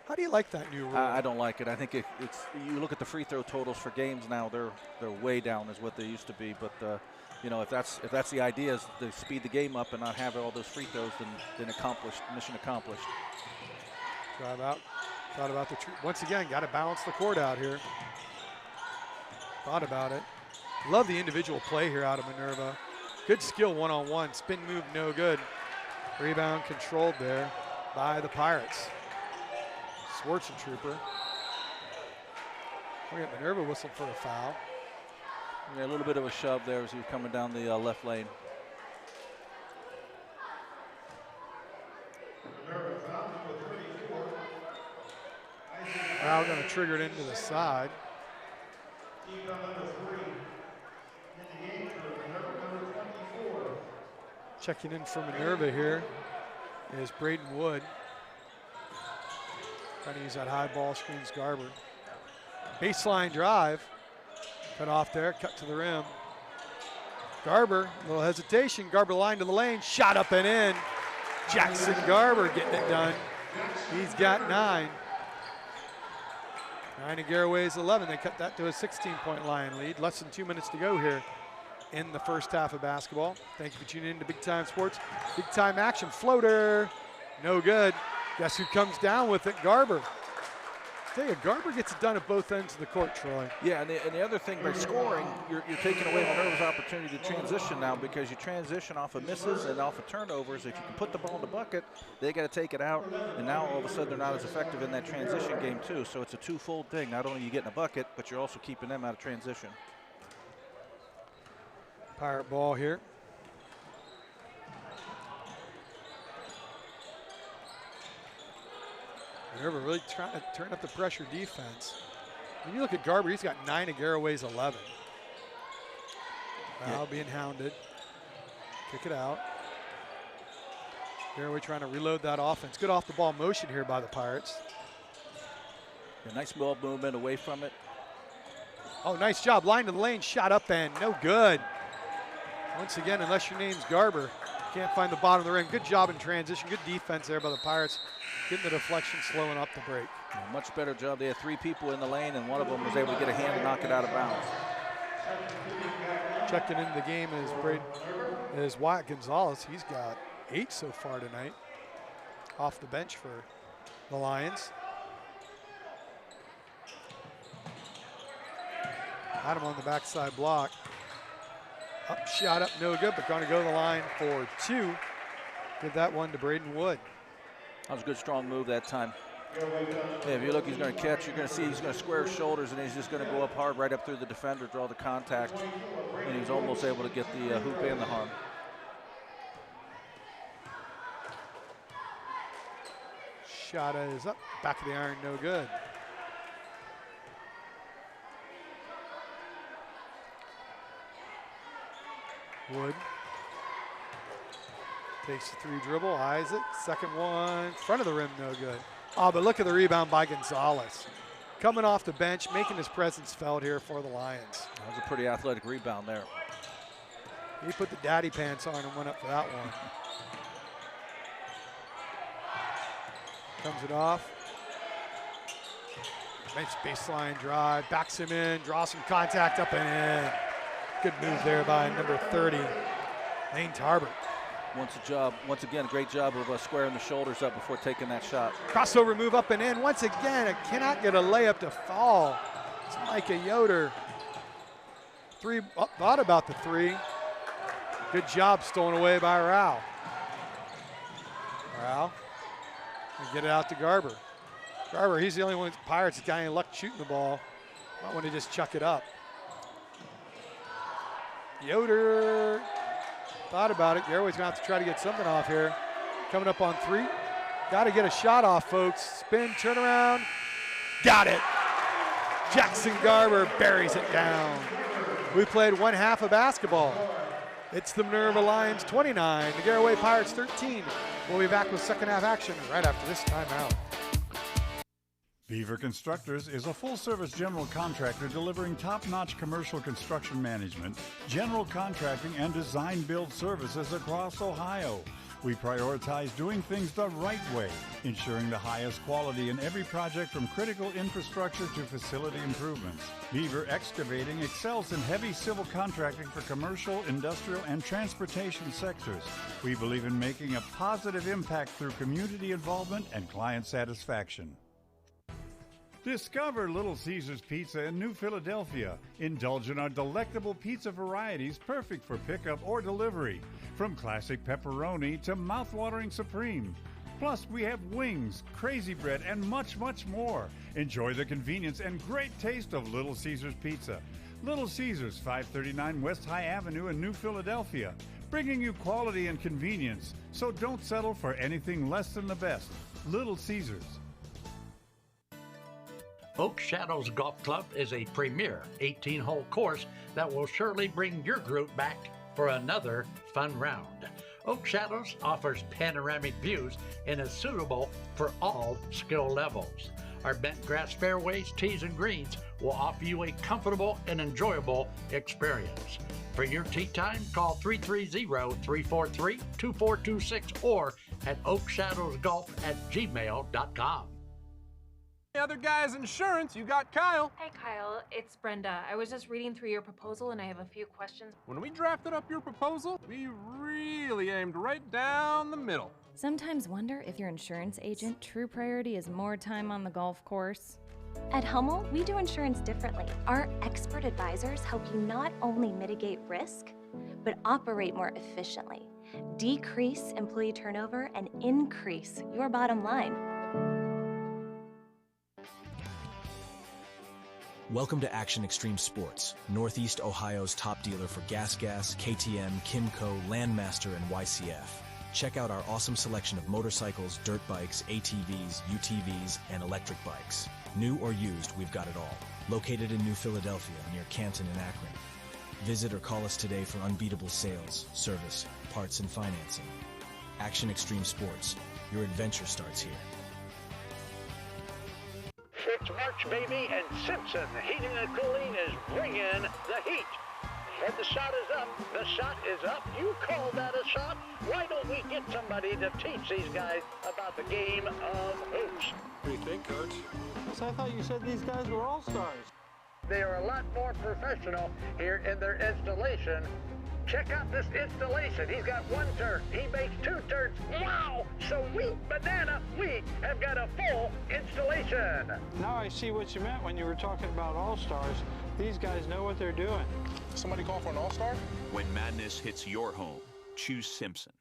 How do you like that new rule? I don't like it. I think it's you look at the free throw totals for games now; they're way down as what they used to be. But you know, if that's the idea, is to speed the game up and not have all those free throws, then accomplished, mission accomplished. Drive out. Thought about the once again. Got to balance the court out here. Thought about it. Love the individual play here out of Minerva. Good skill one-on-one. Spin move, no good. Rebound controlled there by the Pirates. Schwarzentrooper. We got Minerva whistled for a foul. Yeah, a little bit of a shove there as he was coming down the left lane. Now going to trigger it into the side. Checking in for Minerva here is Braden Wood. Trying to use that high ball screens Garber. Baseline drive. Cut off there, cut to the rim. Garber, a little hesitation. Garber line to the lane, shot up and in. Jackson Garber getting it done. He's got 9. 9 of Garaway's 11. They cut that to a 16-point Lion lead. Less than 2 minutes to go here in the first half of basketball. Thank you for tuning in to Big Time Sports. Big Time action, floater, no good. Guess who comes down with it? Garber. Tell you, Garber gets it done at both ends of the court, Troy. Yeah, and the other thing, by scoring, you're taking away Minerva's opportunity to transition now, because you transition off of misses and off of turnovers. If you can put the ball in the bucket, they got to take it out, and now all of a sudden they're not as effective in that transition game too. So it's a twofold thing. Not only are you getting a bucket, but you're also keeping them out of transition. Pirate ball here. Minerva really trying to turn up the pressure defense. When you look at Garber, he's got 9 of Garaway's 11. Now being hounded. Kick it out. Garaway trying to reload that offense. Good off the ball motion here by the Pirates. A nice ball movement away from it. Oh, nice job. Line to the lane, shot up and no good. Once again, unless your name's Garber, can't find the bottom of the rim. Good job in transition. Good defense there by the Pirates. Getting the deflection, slowing up the break. A much better job. They had 3 people in the lane, and one of them was able to get a hand and knock it out of bounds. Checking into the game is Wyatt Gonzalez. He's got 8 so far tonight. Off the bench for the Lions. Had him on the backside block. Up, shot up, no good, but going to go to the line for 2. Give that one to Braden Wood. That was a good, strong move that time. Yeah, if you look, he's going to catch. You're going to see he's going to square his shoulders, and he's just going to go up hard right up through the defender, draw the contact, and he was almost able to get the hoop and the harm. Shot is up, back of the iron, no good. Wood takes the 3 dribble, eyes it. Second one, front of the rim, no good. Oh, but look at the rebound by Gonzalez. Coming off the bench, making his presence felt here for the Lions. That was a pretty athletic rebound there. He put the daddy pants on and went up for that one. Comes it off. Nice baseline drive, backs him in, draws some contact up and in. Good move there by number 30, Lane Tarbert. Once again, a great job of squaring the shoulders up before taking that shot. Crossover move up and in. Once again, it cannot get a layup to fall. It's Micah Yoder. Thought about the 3. Good job stolen away by Rao. Rao, and get it out to Garber. Garber, he's the only one, Pirates guy in luck shooting the ball. Might want to just chuck it up. Yoder thought about it. Garaway's gonna have to try to get something off here. Coming up on 3. Got to get a shot off, folks. Spin, turn around. Got it. Jackson Garber buries it down. We played 1 half of basketball. It's the Minerva Lions 29, the Garaway Pirates 13. We'll be back with second half action right after this timeout. Beaver Constructors is a full-service general contractor delivering top-notch commercial construction management, general contracting, and design-build services across Ohio. We prioritize doing things the right way, ensuring the highest quality in every project from critical infrastructure to facility improvements. Beaver Excavating excels in heavy civil contracting for commercial, industrial, and transportation sectors. We believe in making a positive impact through community involvement and client satisfaction. Discover Little Caesars Pizza in New Philadelphia. Indulge in our delectable pizza varieties perfect for pickup or delivery. From classic pepperoni to mouth-watering supreme. Plus, we have wings, crazy bread, and much, much more. Enjoy the convenience and great taste of Little Caesars Pizza. Little Caesars, 539 West High Avenue in New Philadelphia. Bringing you quality and convenience. So don't settle for anything less than the best. Little Caesars. Oak Shadows Golf Club is a premier 18-hole course that will surely bring your group back for another fun round. Oak Shadows offers panoramic views and is suitable for all skill levels. Our bent grass fairways, tees, and greens will offer you a comfortable and enjoyable experience. For your tee time, call 330-343-2426 or at oakshadowsgolf@gmail.com. Other guy's insurance, you got Kyle. Hey Kyle, it's Brenda. I was just reading through your proposal and I have a few questions. When we drafted up your proposal, we really aimed right down the middle. Sometimes wonder if your insurance agent true priority is more time on the golf course. At Hummel, we do insurance differently. Our expert advisors help you not only mitigate risk, but operate more efficiently, decrease employee turnover, and increase your bottom line. Welcome to Action Extreme Sports, Northeast Ohio's top dealer for Gas, KTM, Kimco, Landmaster, and YCF. Check out our awesome selection of motorcycles, dirt bikes, ATVs, UTVs, and electric bikes. New or used, we've got it all. Located in New Philadelphia, near Canton and Akron. Visit or call us today for unbeatable sales, service, parts, and financing. Action Extreme Sports. Your adventure starts here. It's March, baby, and Simpson Heating and Cooling is bringing the heat. And the shot is up. The shot is up. You call that a shot? Why don't we get somebody to teach these guys about the game of hoops? What do you think, Coach? So I thought you said these guys were all-stars. They are a lot more professional here in their installation. Check out this installation. He's got one turn. He makes two turns. Wow! Sweet banana. We have got a full installation. Now I see what you meant when you were talking about all-stars. These guys know what they're doing. Somebody call for an all-star? When madness hits your home, choose Simpson.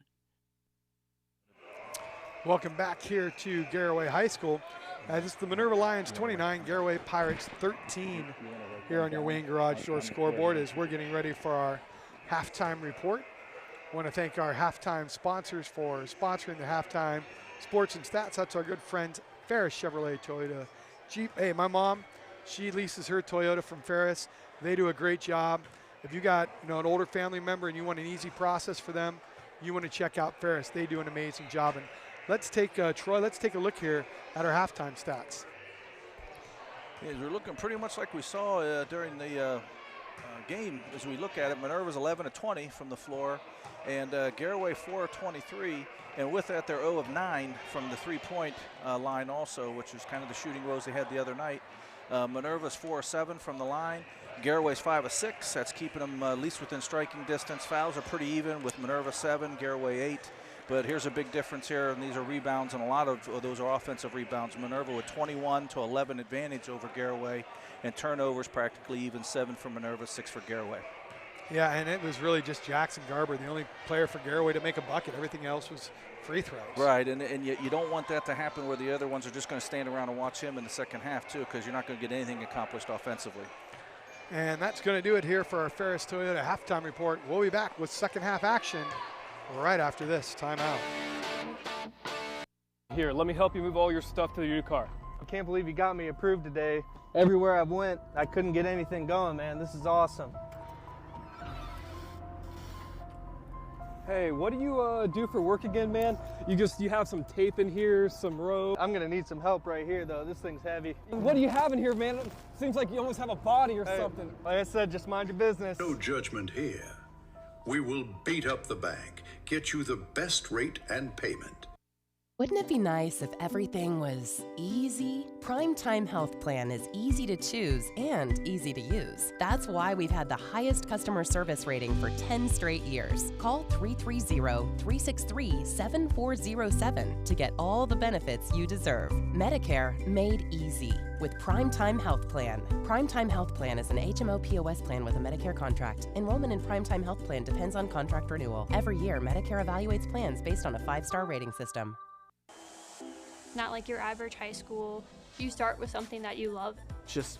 Welcome back here to Garaway High School. This is the Minerva Lions 29, Garaway Pirates 13 here on your Wayne Garage Door scoreboard as we're getting ready for our halftime report. I want to thank our halftime sponsors for sponsoring the halftime sports and stats. That's our good friend Ferris Chevrolet Toyota Jeep. Hey, my mom, she leases her Toyota from Ferris. They do a great job. If you got an older family member and you want an easy process for them, you want to check out Ferris. They do an amazing job. And let's take Troy. Let's take a look here at our halftime stats. Yeah, we're looking pretty much like we saw during the game as we look at it. Minerva's 11 of 20 from the floor, and Garaway 4 of 23. And with that, they're 0 of 9 from the three-point line also, which is kind of the shooting woes they had the other night. Minerva's 4 of 7 from the line. Garaway's 5 of 6. That's keeping them at least within striking distance. Fouls are pretty even with Minerva 7, Garaway 8. But here's a big difference here, and these are rebounds, and a lot of those are offensive rebounds. Minerva with 21 to 11 advantage over Garaway, and turnovers practically even, 7 for Minerva, 6 for Garaway. Yeah, and it was really just Jackson Garber, the only player for Garaway to make a bucket. Everything else was free throws. Right, and you don't want that to happen where the other ones are just going to stand around and watch him in the second half too, because you're not going to get anything accomplished offensively. And that's going to do it here for our Ferris Toyota halftime report. We'll be back with second half action right after this timeout. Here, let me help you move all your stuff to the new car. I can't believe you got me approved today. Everywhere I went, I couldn't get anything going, man. This is awesome. Hey, what do you do for work again, man? You have some tape in here, some rope. I'm gonna need some help right here, though. This thing's heavy. What do you have in here, man? It seems like you almost have a body or something. Like I said, just mind your business. No judgment here. We will beat up the bank, get you the best rate and payment. Wouldn't it be nice if everything was easy? Primetime Health Plan is easy to choose and easy to use. That's why we've had the highest customer service rating for 10 straight years. Call 330-363-7407 to get all the benefits you deserve. Medicare made easy with Primetime Health Plan. Primetime Health Plan is an HMO POS plan with a Medicare contract. Enrollment in Primetime Health Plan depends on contract renewal. Every year, Medicare evaluates plans based on a 5-star rating system. Not like your average high school. You start with something that you love. Just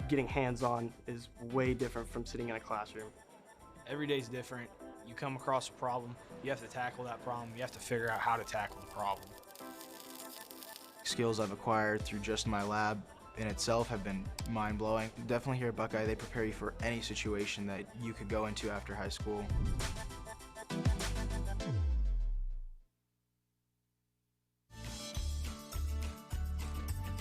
getting hands-on is way different from sitting in a classroom. Every day's different. You come across a problem, you have to tackle that problem, you have to figure out how to tackle the problem. Skills I've acquired through just my lab in itself have been mind-blowing. Definitely here at Buckeye, they prepare you for any situation that you could go into after high school.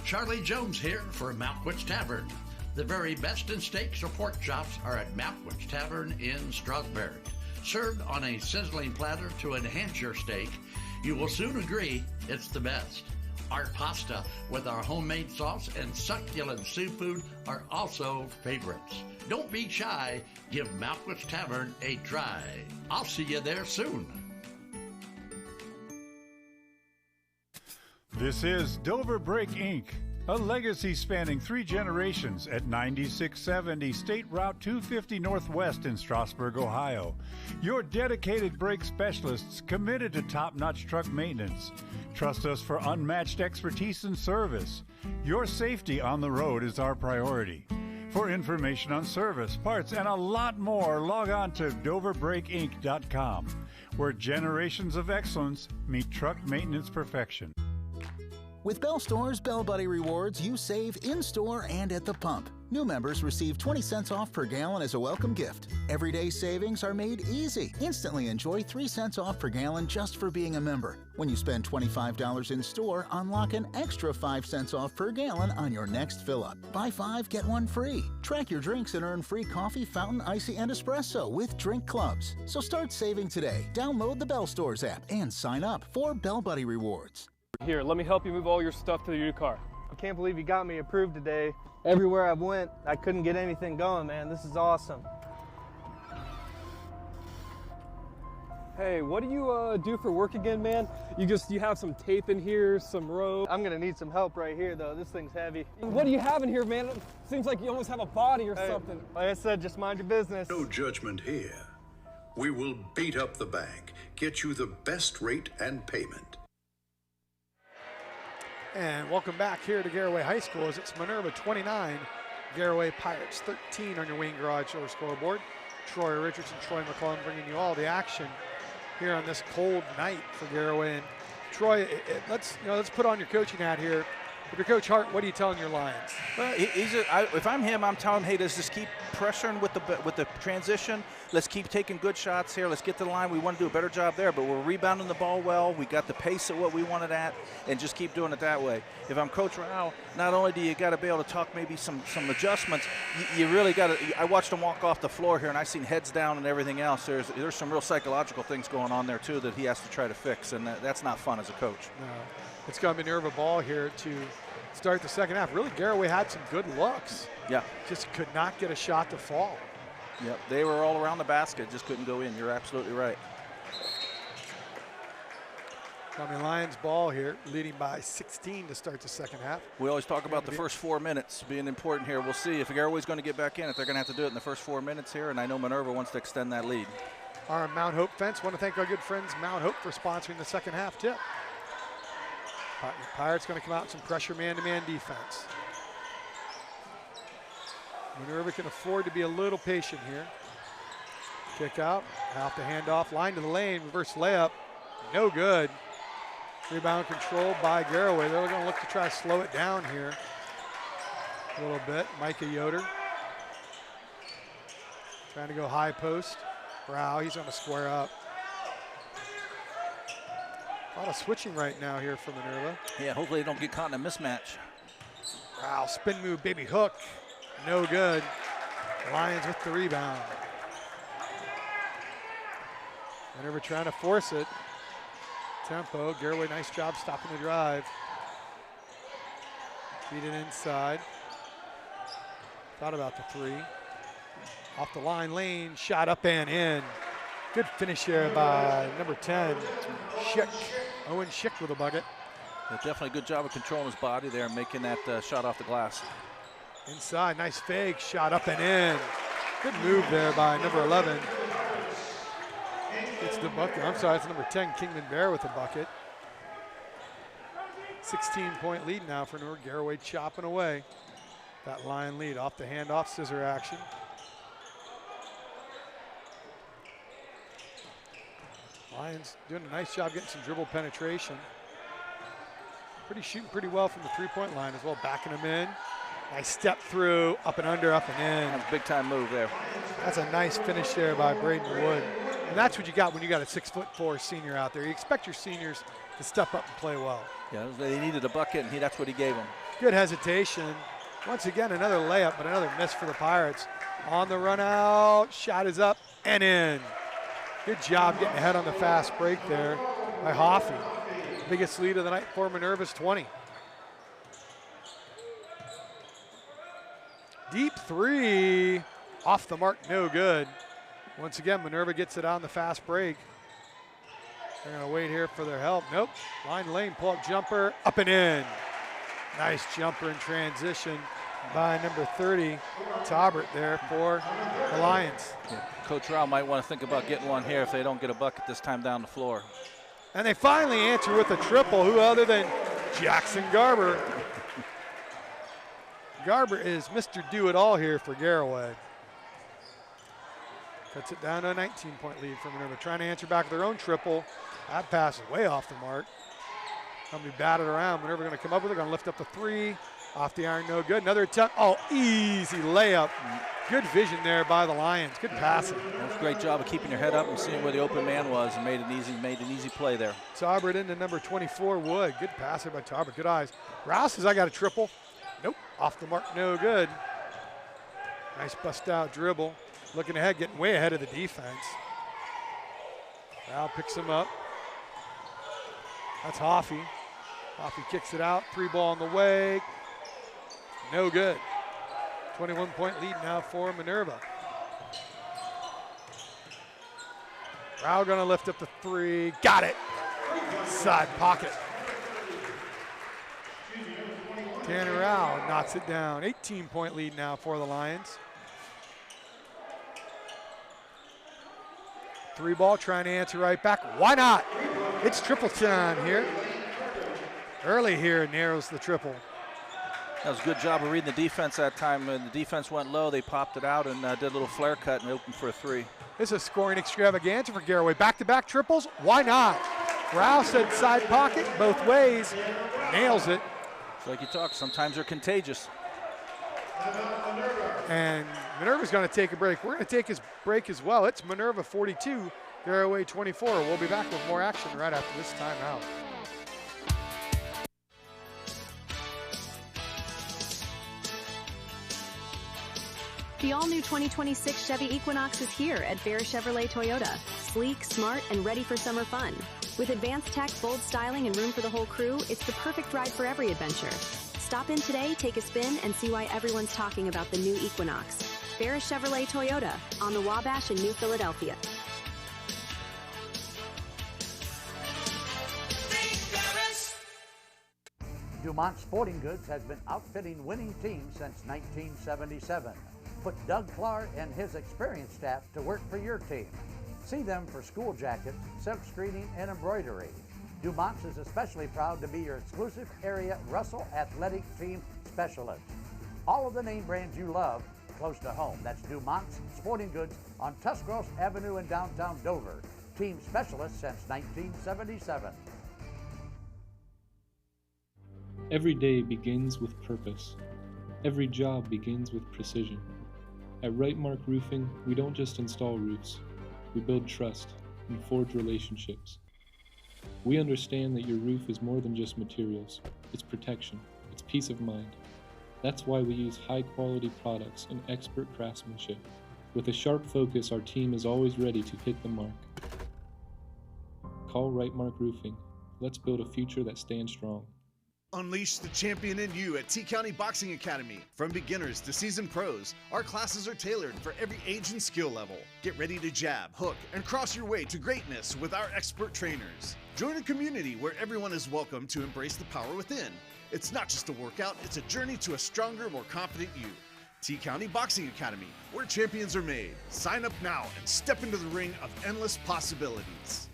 Charlie Jones here for Malkwitz Tavern. The very best in steaks or pork chops are at Malkwitz Tavern in Strasburg. Served on a sizzling platter to enhance your steak, you will soon agree it's the best. Our pasta with our homemade sauce and succulent seafood are also favorites. Don't be shy, give Malkwitz Tavern a try. I'll see you there soon. This is Dover Brake Inc., a legacy spanning 3 generations at 9670 State Route 250 Northwest in Strasburg, Ohio. Your dedicated brake specialists committed to top-notch truck maintenance. Trust us for unmatched expertise and service. Your safety on the road is our priority. For information on service, parts, and a lot more, log on to DoverBrakeInc.com, where generations of excellence meet truck maintenance perfection. With Bell Store's Bell Buddy Rewards, you save in-store and at the pump. New members receive 20 cents off per gallon as a welcome gift. Everyday savings are made easy. Instantly enjoy 3 cents off per gallon just for being a member. When you spend $25 in store, unlock an extra 5 cents off per gallon on your next fill-up. Buy 5, get 1 free. Track your drinks and earn free coffee, fountain, icy, and espresso with Drink Clubs. So start saving today. Download the Bell Stores app and sign up for Bell Buddy Rewards. Here, let me help you move all your stuff to the new car. I can't believe you got me approved today. Everywhere I went, I couldn't get anything going, man. This is awesome. Hey, what do you do for work again, man? You have some tape in here, some rope. I'm gonna need some help right here, though. This thing's heavy. What do you have in here, man? It seems like you almost have a body or something. Like I said, just mind your business. No judgment here. We will beat up the bank, get you the best rate and payment. And welcome back here to Garaway High School as it's Minerva 29, Garaway Pirates 13 on your Wayne Garage Door scoreboard. Troy Richardson, Troy McClellan bringing you all the action here on this cold night for Garaway. And Troy, let's put on your coaching hat here. If you're Coach Hart, what are you telling your Lions? Well, if I'm him, I'm telling him, hey, let's just keep pressuring with the transition. Let's keep taking good shots here. Let's get to the line. We want to do a better job there, but we're rebounding the ball well. We got the pace at what we wanted at, and just keep doing it that way. If I'm Coach Rao, not only do you got to be able to talk maybe some adjustments, you really got to. I watched him walk off the floor here, and I seen heads down and everything else. There's some real psychological things going on there too that he has to try to fix, and that's not fun as a coach. No, it's got Minerva ball here to start the second half. Really, Garaway had some good looks. Yeah. Just could not get a shot to fall. Yep, they were all around the basket, just couldn't go in. You're absolutely right. Lions ball here, leading by 16 to start the second half. We always talk about the first 4 minutes being important here. We'll see if Garaway's going to get back in, if they're going to have to do it in the first 4 minutes here, and I know Minerva wants to extend that lead. Our Mount Hope fence. Want to thank our good friends Mount Hope for sponsoring the second half tip. Pirates going to come out with some pressure man-to-man defense. Minerva can afford to be a little patient here. Kick out, off the handoff, line to the lane, reverse layup, no good. Rebound controlled by Garaway. They're going to look to try to slow it down here a little bit. Micah Yoder trying to go high post. Rao, he's going to square up. A lot of switching right now here for Minerva. Yeah, hopefully they don't get caught in a mismatch. Rao, spin move, baby hook. No good. Lions with the rebound. Minerva trying to force it. Tempo. Garaway, nice job stopping the drive. Feed it inside. Thought about the three. Off the line, lane, shot up and in. Good finish here by number 10, Schick. Owen Schick with a bucket. Yeah, definitely a good job of controlling his body there and making that shot off the glass. Inside, nice fake, shot up and in. Good move there by number 11. It's the bucket. I'm sorry, it's number 10, Kingman Bear with the bucket. 16-point lead now for North Garaway, chopping away. That Lion lead off the handoff, scissor action. Lions doing a nice job getting some dribble penetration. Shooting pretty well from the three-point line as well, backing them in. Nice step through, up and under, up and in. That's a big-time move there. That's a nice finish there by Braden Wood. And that's what you got when you got a 6'4" senior out there. You expect your seniors to step up and play well. Yeah, they needed a bucket, and that's what he gave them. Good hesitation. Once again, another layup, but another miss for the Pirates. On the run out, shot is up and in. Good job getting ahead on the fast break there by Hoffey. Biggest lead of the night for Minerva's 20. Deep three, off the mark, no good. Once again, Minerva gets it on the fast break. They're gonna wait here for their help. Nope, line lane, pull-up jumper, up and in. Nice jumper in transition by number 30, Taubert there for the Lions. Yeah. Coach Rao might want to think about getting one here if they don't get a bucket this time down the floor. And they finally answer with a triple. Who other than Jackson Garber? Garber is Mr. Do-It-All here for Garaway. Cuts it down to a 19-point lead for Minerva. Trying to answer back with their own triple. That pass is way off the mark. Going to be batted around. Minerva going to come up with it. Going to lift up the three. Off the iron, no good. Another attempt. Oh, easy layup. Good vision there by the Lions. Good passing. That was a great job of keeping your head up and seeing where the open man was, and made an easy play there. Taubert into number 24, Wood. Good passer by Taubert. Good eyes. Rouse says, I got a triple. Nope. Off the mark, no good. Nice bust out dribble. Looking ahead, getting way ahead of the defense. Rao picks him up. That's Hoffey. Hoffey kicks it out. 3-ball on the way. No good. 21-point lead now for Minerva. Rao gonna lift up the 3. Got it. Side pocket. Tanner Rao knocks it down. 18-point lead now for the Lions. 3-ball, trying to answer right back. Why not? It's triple time here. Early here, narrows the triple. That was a good job of reading the defense that time. When the defense went low, they popped it out and did a little flare cut and opened for a 3. This is a scoring extravaganza for Garaway. Back-to-back triples, why not? Rao said side pocket, both ways, nails it. It's like you talk, sometimes they're contagious. And Minerva's gonna take a break. We're gonna take his break as well. It's Minerva 42, Garaway 24. We'll be back with more action right after this timeout. The all-new 2026 Chevy Equinox is here at Bear Chevrolet Toyota. Sleek, smart, and ready for summer fun. With advanced tech, bold styling, and room for the whole crew, it's the perfect ride for every adventure. Stop in today, take a spin, and see why everyone's talking about the new Equinox. Bear Chevrolet Toyota on the Wabash in New Philadelphia. Dumont Sporting Goods has been outfitting winning teams since 1977. Put Doug Clark and his experienced staff to work for your team. See them for school jackets, silk screening, and embroidery. Dumont's is especially proud to be your exclusive area Russell Athletic Team Specialist. All of the name brands you love close to home. That's Dumont's Sporting Goods on Tuscarawas Avenue in downtown Dover. Team specialist since 1977. Every day begins with purpose. Every job begins with precision. At Right Mark Roofing, we don't just install roofs. We build trust and forge relationships. We understand that your roof is more than just materials. It's protection. It's peace of mind. That's why we use high-quality products and expert craftsmanship. With a sharp focus, our team is always ready to hit the mark. Call Right Mark Roofing. Let's build a future that stands strong. Unleash the champion in you at T-County Boxing Academy. From beginners to seasoned pros, our classes are tailored for every age and skill level. Get ready to jab, hook, and cross your way to greatness with our expert trainers. Join a community where everyone is welcome to embrace the power within. It's not just a workout, it's a journey to a stronger, more confident you. T-County Boxing Academy, where champions are made. Sign up now and step into the ring of endless possibilities.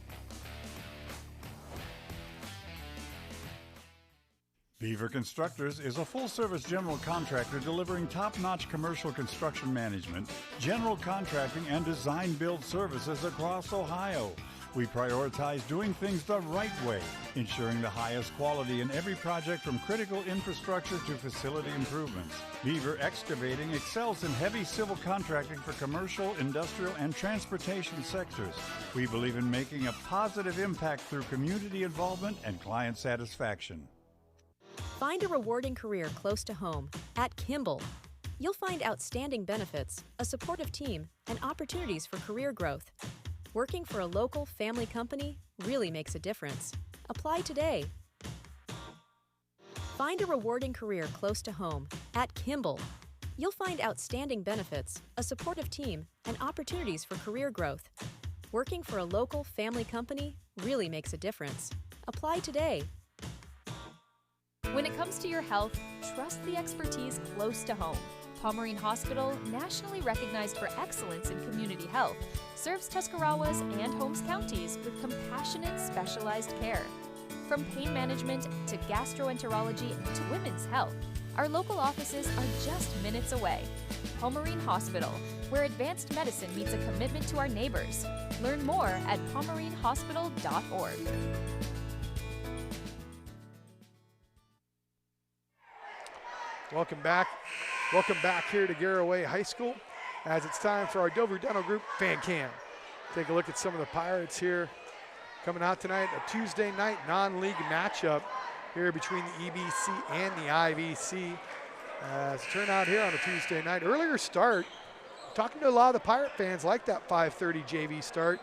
Beaver Constructors is a full-service general contractor delivering top-notch commercial construction management, general contracting, and design-build services across Ohio. We prioritize doing things the right way, ensuring the highest quality in every project from critical infrastructure to facility improvements. Beaver Excavating excels in heavy civil contracting for commercial, industrial, and transportation sectors. We believe in making a positive impact through community involvement and client satisfaction. Find a rewarding career close to home at Kimball. You'll find outstanding benefits, a supportive team, and opportunities for career growth. Working for a local family company really makes a difference. Apply today. Find a rewarding career close to home at Kimball. You'll find outstanding benefits, a supportive team, and opportunities for career growth. Working for a local family company really makes a difference. Apply today. When it comes to your health, trust the expertise close to home. Pomerene Hospital, nationally recognized for excellence in community health, serves Tuscarawas and Holmes counties with compassionate, specialized care. From pain management to gastroenterology to women's health, our local offices are just minutes away. Pomerene Hospital, where advanced medicine meets a commitment to our neighbors. Learn more at pomerenehospital.org. Welcome back. Welcome back here to Garaway High School as it's time for our Dover Dental Group Fan Cam. Take a look at some of the Pirates here coming out tonight. A Tuesday night non-league matchup here between the EBC and the IVC. As turnout here on a Tuesday night. Earlier start. Talking to a lot of the Pirate fans like that 5:30 JV start.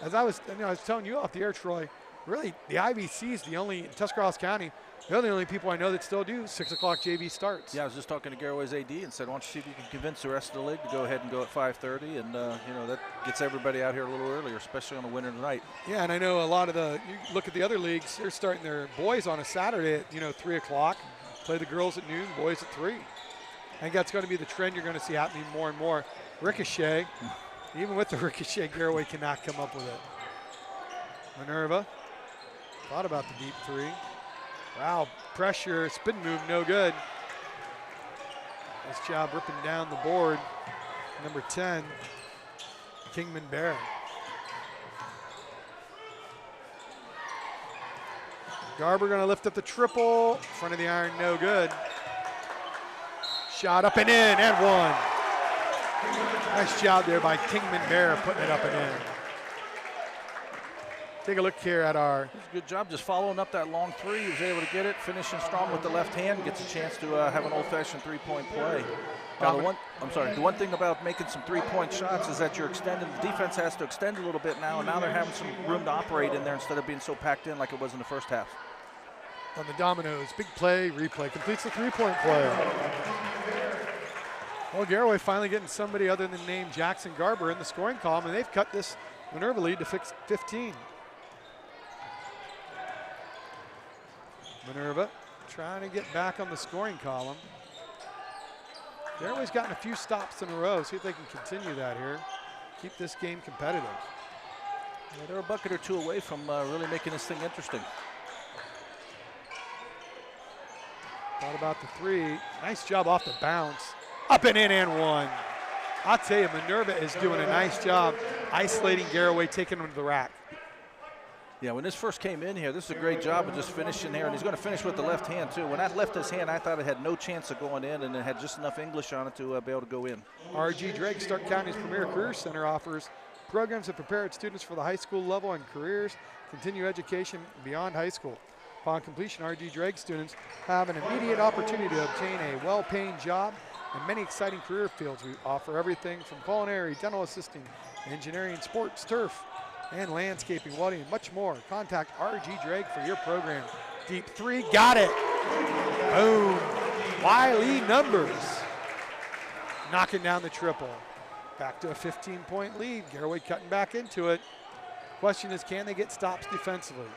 As I was telling you off the air, Troy, really the IVC is the only, in Tuscarawas County, they're the only people I know that still do 6 o'clock JV starts. Yeah, I was just talking to Garaway's AD and said, why don't you see if you can convince the rest of the league to go ahead and go at 5:30, and that gets everybody out here a little earlier, especially on a winter night. Yeah, and I know a lot of you look at the other leagues, they're starting their boys on a Saturday at 3 o'clock, play the girls at noon, boys at 3. I think that's going to be the trend you're going to see happening more and more. Ricochet, even with the ricochet, Garaway cannot come up with it. Minerva thought about the deep 3. Wow, pressure, spin move, no good. Nice job ripping down the board. Number 10, Kingman Bear. Garber going to lift up the triple. Front of the iron, no good. Shot up and in, and one. Nice job there by Kingman Bear putting it up and in. Take a look here at our. Good job just following up that long 3. He was able to get it, finishing strong with the left hand, gets a chance to have an old-fashioned 3-point play. Now, the one thing about making some 3-point shots is that you're extending, the defense has to extend a little bit now, and now they're having some room to operate in there instead of being so packed in like it was in the first half. On the dominoes, big play, replay, completes the 3-point play. Well, Garaway finally getting somebody other than named Jackson Garber in the scoring column, and they've cut this Minerva lead to 15. Minerva trying to get back on the scoring column. Garaway's gotten a few stops in a row. See if they can continue that here. Keep this game competitive. Yeah, they're a bucket or 2 away from really making this thing interesting. Thought about the 3. Nice job off the bounce. Up and in and one. I'll tell you, Minerva is doing a nice job isolating Garaway, taking him to the rack. Yeah, when this first came in here, this is a great job of just finishing here, and he's going to finish with the left hand, too. When I left his hand, I thought it had no chance of going in, and it had just enough English on it to be able to go in. R.G. Drake, Stark County's premier career center, offers programs that prepare its students for the high school level and careers, continue education beyond high school. Upon completion, R.G. Drake students have an immediate opportunity to obtain a well-paying job and many exciting career fields. We offer everything from culinary, dental assisting, engineering, sports, turf, and landscaping, welding, and much more. Contact R.G. Drake for your program. Deep 3, got it. Boom. Wiley numbers. Knocking down the triple. Back to a 15-point lead. Garaway cutting back into it. Question is, can they get stops defensively?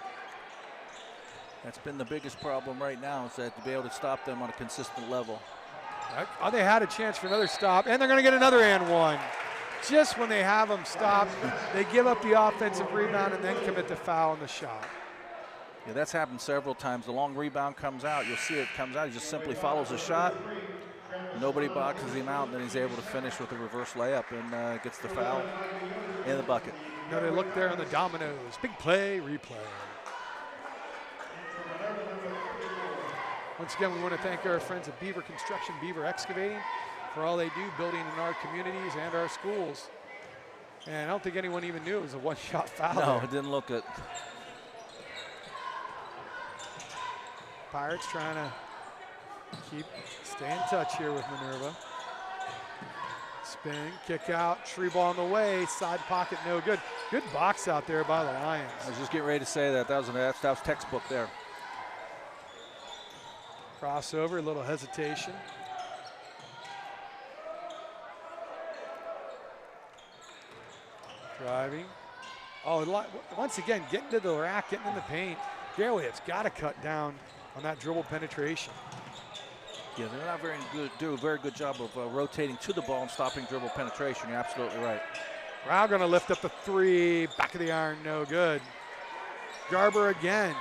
That's been the biggest problem right now, is that to be able to stop them on a consistent level. Oh, they had a chance for another stop, and they're going to get another and one. Just when they have them stopped, they give up the offensive rebound and then commit the foul on the shot. Yeah, that's happened several times. The long rebound comes out. You'll see it comes out. He just simply follows the shot. Nobody boxes him out, and then he's able to finish with a reverse layup and gets the foul in the bucket. Now they look there on the dominoes. Big play, replay. Once again, we want to thank our friends at Beaver Construction, Beaver Excavating, for all they do building in our communities and our schools. And I don't think anyone even knew it was a one-shot foul. No, there. It didn't look it. Pirates trying to stay in touch here with Minerva. Spin, kick out, tree ball on the way, side pocket, no good. Good box out there by the Lions. I was just getting ready to say that. That was textbook there. Crossover, a little hesitation. Driving. Oh, once again, getting to the rack, getting in the paint. Garaway has got to cut down on that dribble penetration. Yeah, they're not very good. Do a very good job of rotating to the ball and stopping dribble penetration. You're absolutely right. Rao going to lift up the 3, back of the iron, no good. Garber again.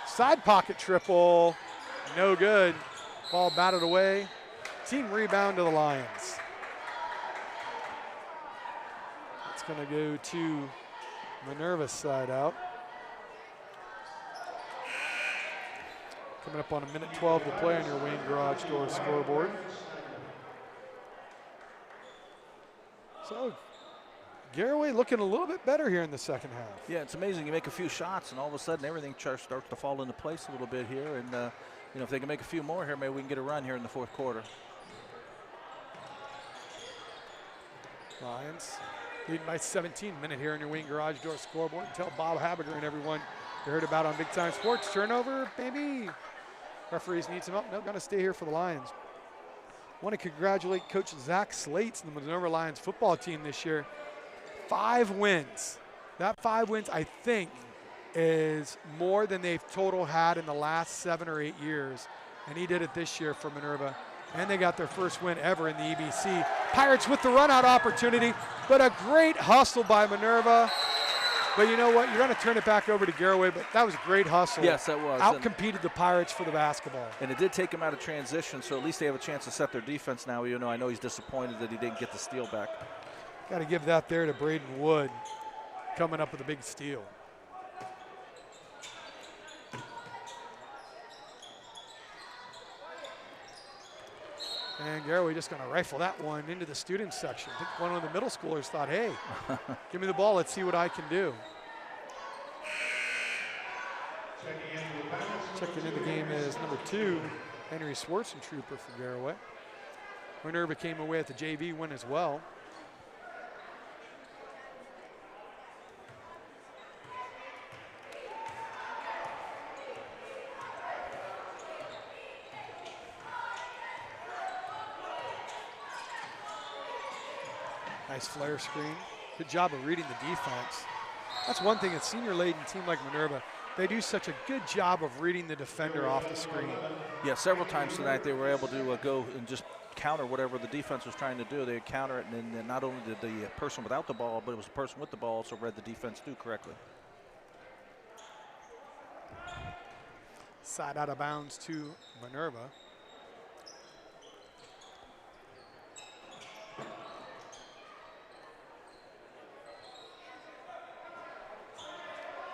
Side pocket triple, no good. Ball batted away. Team rebound to the Lions. It's going to go to Minerva's side out. Coming up on a minute 12 to play on your Wayne Garage Door scoreboard. So Garaway looking a little bit better here in the second half. Yeah, it's amazing. You make a few shots, and all of a sudden everything starts to fall into place a little bit here. And you know, if they can make a few more here, maybe we can get a run here in the fourth quarter. Lions leading by 17. Minute here in your Wayne Garage Door scoreboard. Tell Bob Habiger and everyone you heard about on Big Time Sports. Turnover, maybe. Referees need some help. No, going to stay here for the Lions. Want to congratulate Coach Zach Slates and the Minerva Lions football team this year. 5 wins. That 5 wins, I think, is more than they've total had in the last 7 or 8 years. And he did it this year for Minerva. And they got their first win ever in the EBC. Pirates with the run-out opportunity, but a great hustle by Minerva. But you know what? You're going to turn it back over to Garaway, but that was a great hustle. Yes, that was. Outcompeted the Pirates for the basketball. And it did take him out of transition, so at least they have a chance to set their defense now. You know, I know he's disappointed that he didn't get the steal back. Got to give that there to Braden Wood, coming up with a big steal. And Garaway just going to rifle that one into the students section. I think one of the middle schoolers thought, hey, give me the ball, let's see what I can do. Checking in the game is number 2, Henry Schwarzentrooper for Garaway. Minerva came away at the JV win as well. Nice flare screen. Good job of reading the defense. That's one thing, a senior-laden team like Minerva, they do such a good job of reading the defender off the screen. Yeah, several times tonight they were able to go and just counter whatever the defense was trying to do. They would counter it, and then not only did the person without the ball, but it was the person with the ball also read the defense too correctly. Side out of bounds to Minerva.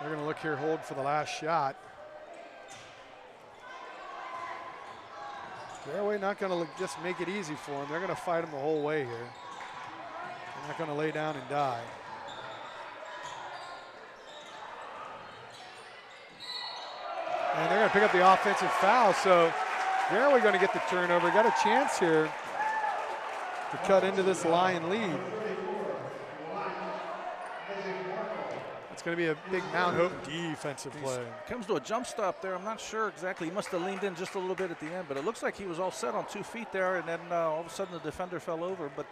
They're going to look here, hold for the last shot. Garaway not going to just make it easy for them. They're going to fight them the whole way here. They're not going to lay down and die. And they're going to pick up the offensive foul. So Garaway going to get the turnover. Got a chance here to cut into this Lion lead. It's going to be a big Mount Hope defensive play. Comes to a jump stop there. I'm not sure exactly. He must have leaned in just a little bit at the end, but it looks like he was all set on 2 feet there, and then all of a sudden the defender fell over. But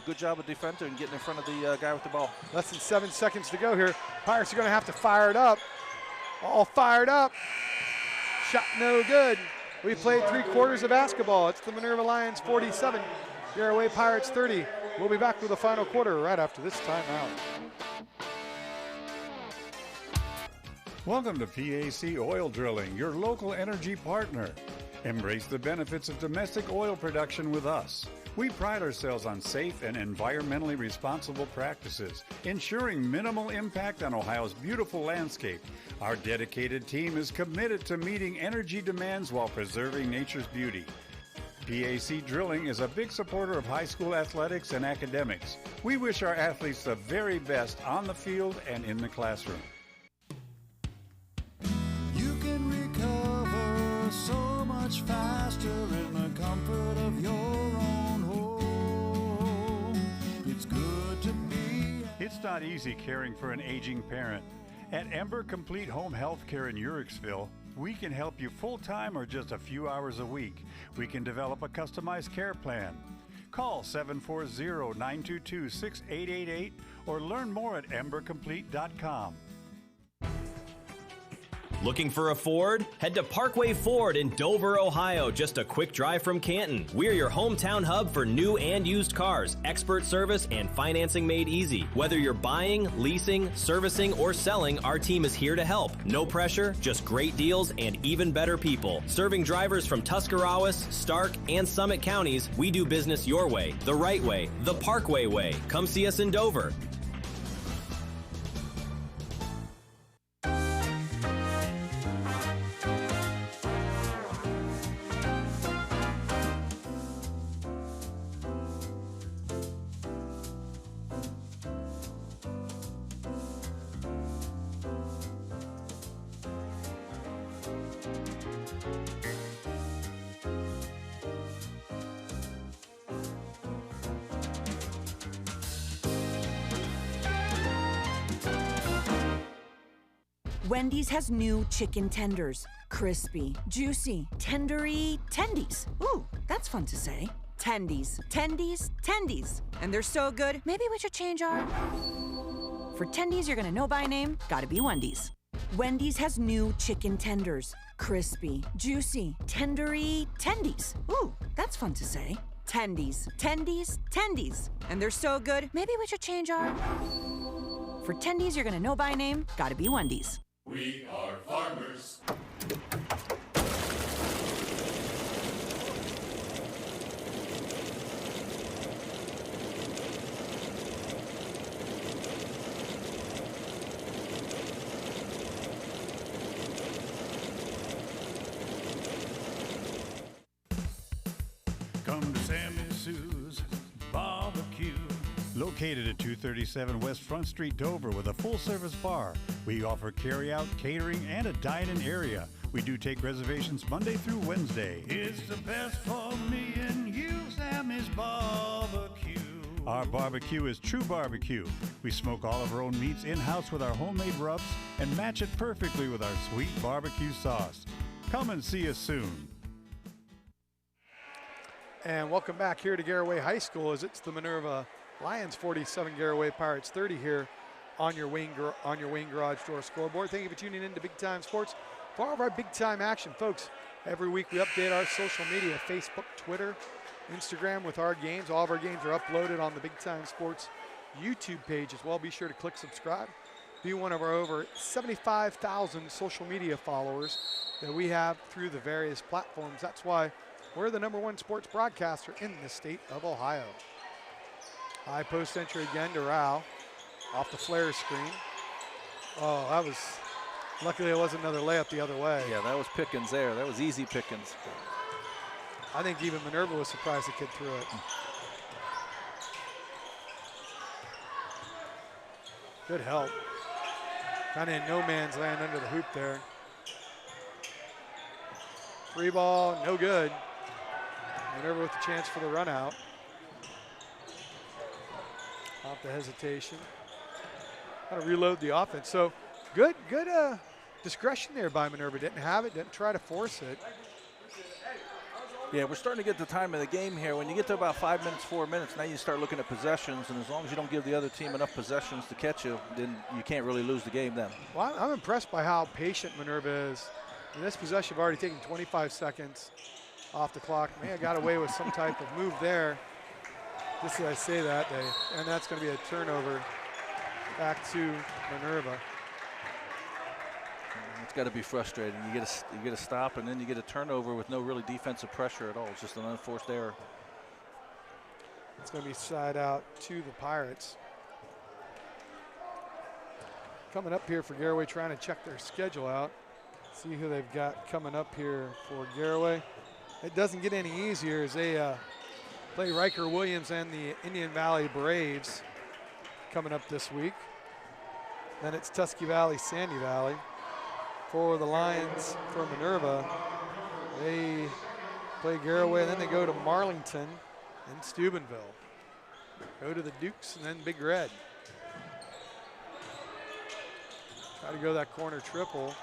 good job of defender and getting in front of the guy with the ball. Less than 7 seconds to go here. Pirates are going to have to fire it up. All fired up. Shot no good. We played 3 quarters of basketball. It's the Minerva Lions 47, Garaway Pirates 30. We'll be back with the final quarter right after this timeout. Welcome to PAC Oil Drilling, your local energy partner. Embrace the benefits of domestic oil production with us. We pride ourselves on safe and environmentally responsible practices, ensuring minimal impact on Ohio's beautiful landscape. Our dedicated team is committed to meeting energy demands while preserving nature's beauty. PAC Drilling is a big supporter of high school athletics and academics. We wish our athletes the very best on the field and in the classroom. You can recover so much faster in the comfort of your own home. It's good to be. It's not easy caring for an aging parent. At Ember Complete Home Healthcare in Uriksville, we can help you full-time or just a few hours a week. We can develop a customized care plan. Call 740-922-6888 or learn more at embercomplete.com. Looking for a Ford? Head to Parkway Ford in Dover, Ohio, just a quick drive from Canton. We're your hometown hub for new and used cars, expert service, and financing made easy. Whether you're buying, leasing, servicing, or selling, our team is here to help. No pressure, just great deals and even better people. Serving drivers from Tuscarawas, Stark, and Summit counties, we do business your way, the right way, the Parkway way. Come see us in Dover. Wendy's has new chicken tenders. Crispy, juicy, tendery tendies. Ooh, that's fun to say. Tendies, tendies, tendies. And they're so good, maybe we should change our... For tendies you're gonna know by name, gotta be Wendy's. Wendy's has new chicken tenders. Crispy, juicy, tendery tendies. Ooh, that's fun to say. Tendies, tendies, tendies. And they're so good, maybe we should change our... For tendies you're gonna know by name, gotta be Wendy's. We are farmers. Come to Sammy Sue's Barbecue. Located at 237 West Front Street, Dover, with a full-service bar. We offer carry-out, catering, and a dine-in area. We do take reservations Monday through Wednesday. It's the best for me and you, Sammy's Barbecue. Our barbecue is true barbecue. We smoke all of our own meats in-house with our homemade rubs and match it perfectly with our sweet barbecue sauce. Come and see us soon. And welcome back here to Garaway High School as it's the Minerva Lions 47, Garaway Pirates 30 here on your Wayne Garage Door scoreboard. Thank you for tuning in to Big Time Sports. For all of our big time action, folks, every week we update our social media, Facebook, Twitter, Instagram with our games. All of our games are uploaded on the Big Time Sports YouTube page as well. Be sure to click subscribe. Be one of our over 75,000 social media followers that we have through the various platforms. That's why we're the #1 sports broadcaster in the state of Ohio. High post entry again to Rao off the flare screen. Oh, that was, luckily it wasn't another layup the other way. Yeah, that was pickings there. That was easy pickings. I think even Minerva was surprised the kid threw it. Good help. Kind of in no man's land under the hoop there. Free ball, no good. Minerva with the chance for the run out. Off the hesitation. Got to reload the offense. So good discretion there by Minerva. Didn't have it, didn't try to force it. Yeah, we're starting to get the time of the game here. When you get to about 5 minutes, 4 minutes, now you start looking at possessions, and as long as you don't give the other team enough possessions to catch you, then you can't really lose the game then. Well, I'm impressed by how patient Minerva is. In this possession, I've already taken 25 seconds off the clock. May have got away with some type of move there. Just as I say that, and that's going to be a turnover back to Minerva. It's got to be frustrating. You get a stop, and then you get a turnover with no really defensive pressure at all. It's just an unforced error. It's going to be side out to the Pirates. Coming up here for Garaway, trying to check their schedule out. See who they've got coming up here for Garaway. It doesn't get any easier as they play Riker Williams and the Indian Valley Braves coming up this week. Then it's Tusky Valley, Sandy Valley. For the Lions from Minerva, they play Garaway, and then they go to Marlington and Steubenville. Go to the Dukes and then Big Red. Try to go that corner triple.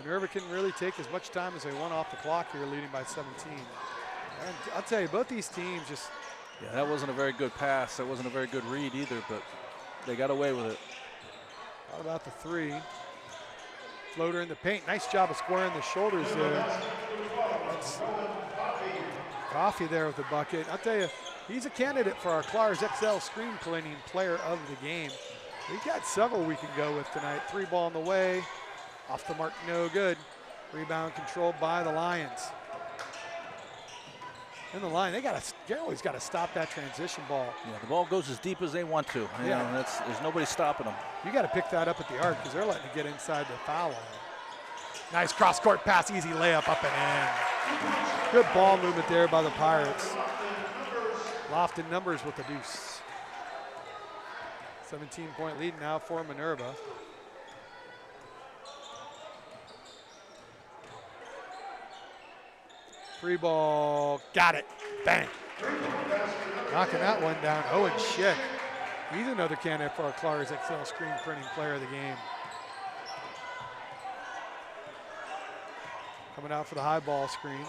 Minerva can really take as much time as they want off the clock here, leading by 17. And I'll tell you, both these teams just... Yeah, that wasn't a very good pass. That wasn't a very good read either, but they got away with it. How about the three? Floater in the paint. Nice job of squaring the shoulders there. That's Coffee there with the bucket. I'll tell you, he's a candidate for our Clars XL screen cleaning player of the game. We've got several we can go with tonight. Three ball on the way. Off the mark, no good. Rebound controlled by the Lions. In the line, Garaway's got to stop that transition ball. Yeah, the ball goes as deep as they want to. You know, there's nobody stopping them. You got to pick that up at the arc because they're letting it get inside the foul line. Nice cross-court pass, easy layup up and in. Good ball movement there by the Pirates. Lofted numbers with the deuce. 17-point lead now for Minerva. Free ball, got it, bang. Knocking that one down, Owen Schick. He's another candidate for our Clark's XL Screen Printing Player of the Game. Coming out for the high ball screen.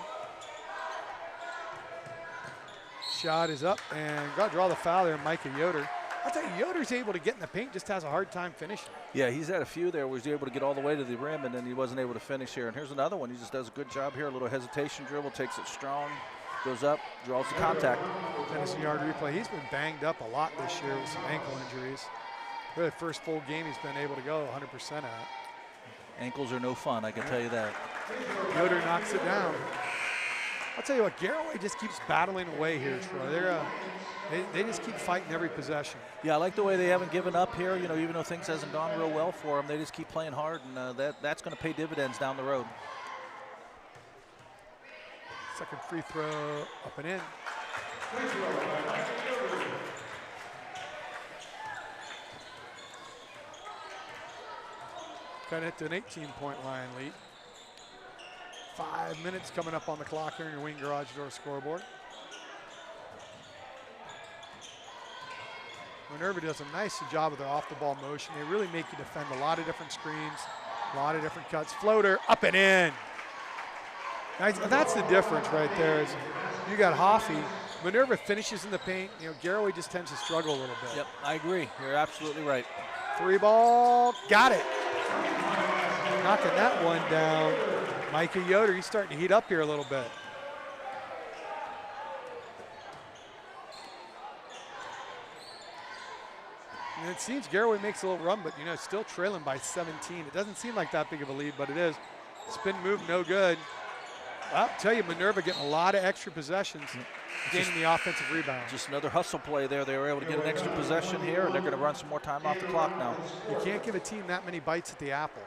Shot is up and got to draw the foul there, Micah Yoder. I'll tell you, Yoder's able to get in the paint, just has a hard time finishing. Yeah, he's had a few there where he's able to get all the way to the rim, and then he wasn't able to finish here. And here's another one. He just does a good job here. A little hesitation dribble, takes it strong, goes up, draws the contact. Denison Yard replay. He's been banged up a lot this year with some ankle injuries. Really, the first full game he's been able to go 100% at. Ankles are no fun, I can tell you that. Yoder knocks it down. I'll tell you what, Garaway just keeps battling away here, Troy. They just keep fighting every possession. Yeah, I like the way they haven't given up here. You know, even though things hasn't gone real well for them, they just keep playing hard, and that's going to pay dividends down the road. Second free throw up and in. Cut it to an 18-point line lead. 5 minutes coming up on the clock here in your Wing Garage Door scoreboard. Minerva does a nice job of their off-the-ball motion. They really make you defend a lot of different screens, a lot of different cuts. Floater, up and in. That's the difference right there. Is you got Hoffey. Minerva finishes in the paint. You know, Garaway just tends to struggle a little bit. Yep, I agree. You're absolutely right. 3-ball, got it. Knocking that one down. Micah Yoder, he's starting to heat up here a little bit. And it seems Garaway makes a little run, but, you know, still trailing by 17. It doesn't seem like that big of a lead, but it is. Spin move, no good. I'll tell you, Minerva getting a lot of extra possessions, gaining the offensive rebound. Just another hustle play there. They were able to get an extra possession here, and they're going to run some more time off the clock now. You can't give a team that many bites at the apple.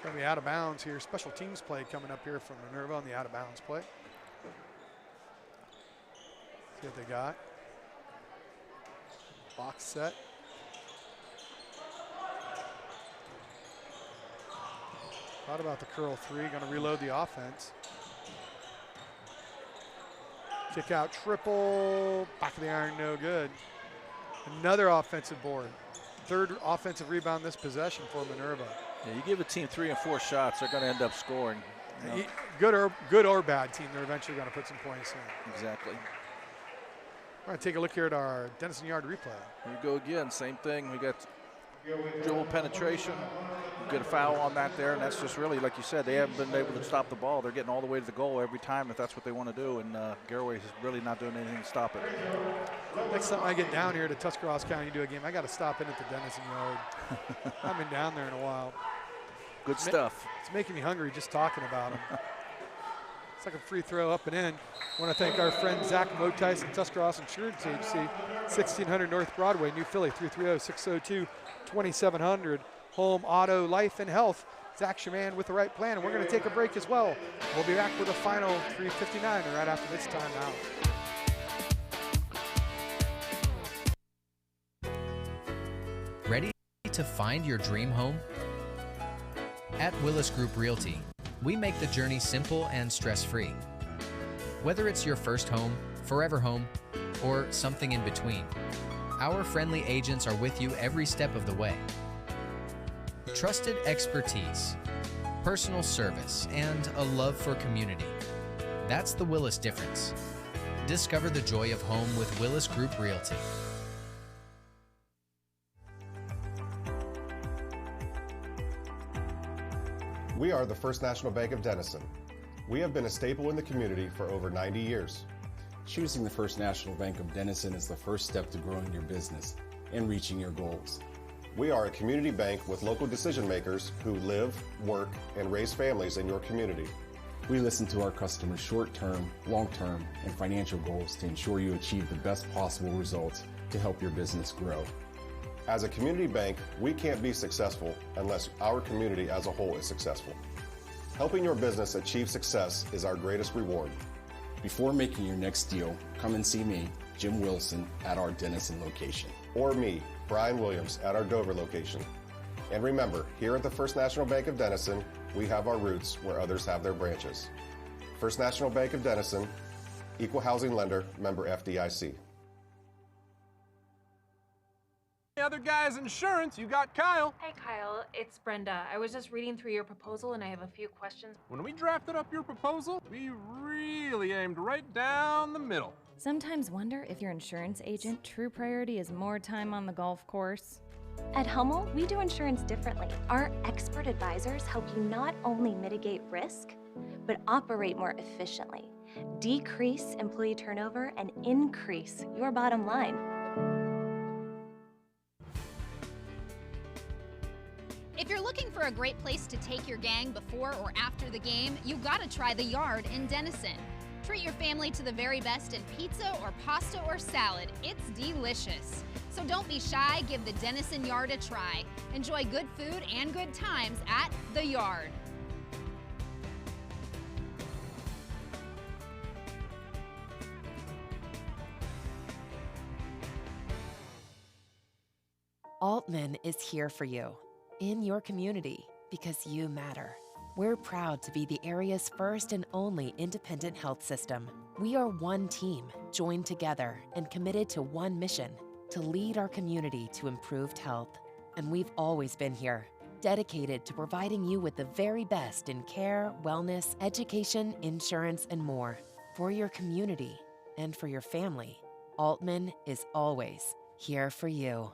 Going to be out of bounds here. Special teams play coming up here from Minerva on the out of bounds play. See what they got. Box set. Thought about the curl three. Going to reload the offense. Kick out triple. Back of the iron, no good. Another offensive board. Third offensive rebound this possession for Minerva. Yeah, you give a team 3 and 4 shots, they're going to end up scoring. You know. Good or bad team, they're eventually going to put some points in. Exactly. We're going to take a look here at our Denison Yard replay. Here we go again, same thing. We got dribble penetration. You get a foul on that there, and that's just really, like you said, they haven't been able to stop the ball. They're getting all the way to the goal every time if that's what they want to do, and Garaway is really not doing anything to stop it. Next time I get down here to Tuscarawas County to do a game, I got to stop in at the Denison Yard. I haven't been down there in a while. Good stuff. It's making me hungry just talking about them. Second free throw up and in. I want to thank our friend Zach Motice and Tuscarawas Insurance Agency, 1600 North Broadway, New Philly, 330-602-2700. Home, auto, life, and health. Zach's your man with the right plan, and we're going to take a break as well. We'll be back with a final 3:59 right after this timeout. Ready to find your dream home? At Willis Group Realty, we make the journey simple and stress-free. Whether it's your first home, forever home, or something in between, our friendly agents are with you every step of the way. Trusted expertise, personal service, and a love for community. That's the Willis difference. Discover the joy of home with Willis Group Realty. We are the First National Bank of Denison. We have been a staple in the community for over 90 years. Choosing the First National Bank of Denison is the first step to growing your business and reaching your goals. We are a community bank with local decision makers who live, work, and raise families in your community. We listen to our customers' short-term, long-term, and financial goals to ensure you achieve the best possible results to help your business grow. As a community bank, we can't be successful unless our community as a whole is successful. Helping your business achieve success is our greatest reward. Before making your next deal, come and see me, Jim Wilson, at our Denison location. Or me, Brian Williams, at our Dover location. And remember, here at the First National Bank of Denison, we have our roots where others have their branches. First National Bank of Denison, Equal housing lender, member FDIC. The other guy's insurance, you got Kyle. Hey Kyle, it's Brenda. I was just reading through your proposal and I have a few questions. When we drafted up your proposal, we really aimed right down the middle. Sometimes wonder if your insurance agent true priority is more time on the golf course. At Hummel, we do insurance differently. Our expert advisors help you not only mitigate risk, but operate more efficiently, decrease employee turnover, and increase your bottom line. If you're looking for a great place to take your gang before or after the game, you gotta try the Yard in Denison. Treat your family to the very best in pizza or pasta or salad. It's delicious. So don't be shy, give the Denison Yard a try. Enjoy good food and good times at the Yard. Altman is here for you, in your community, because you matter. We're proud to be the area's first and only independent health system. We are one team, joined together and committed to one mission, to lead our community to improved health. And we've always been here, dedicated to providing you with the very best in care, wellness, education, insurance, and more. For your community and for your family, Altman is always here for you.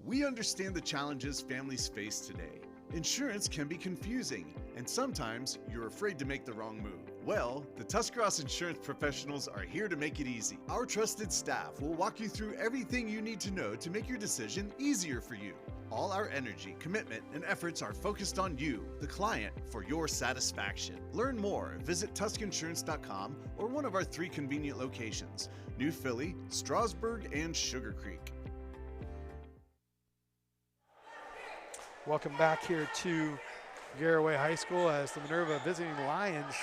We understand the challenges families face today. Insurance can be confusing, and sometimes you're afraid to make the wrong move. Well, the Tuscarawas insurance professionals are here to make it easy. Our trusted staff will walk you through everything you need to know to make your decision easier for you. All our energy, commitment, and efforts are focused on you, the client, for your satisfaction. Learn more. Visit TuscInsurance.com or one of our 3 convenient locations: New Philly, Strasburg, and Sugar Creek. Welcome back here to Garaway High School as the Minerva visiting Lions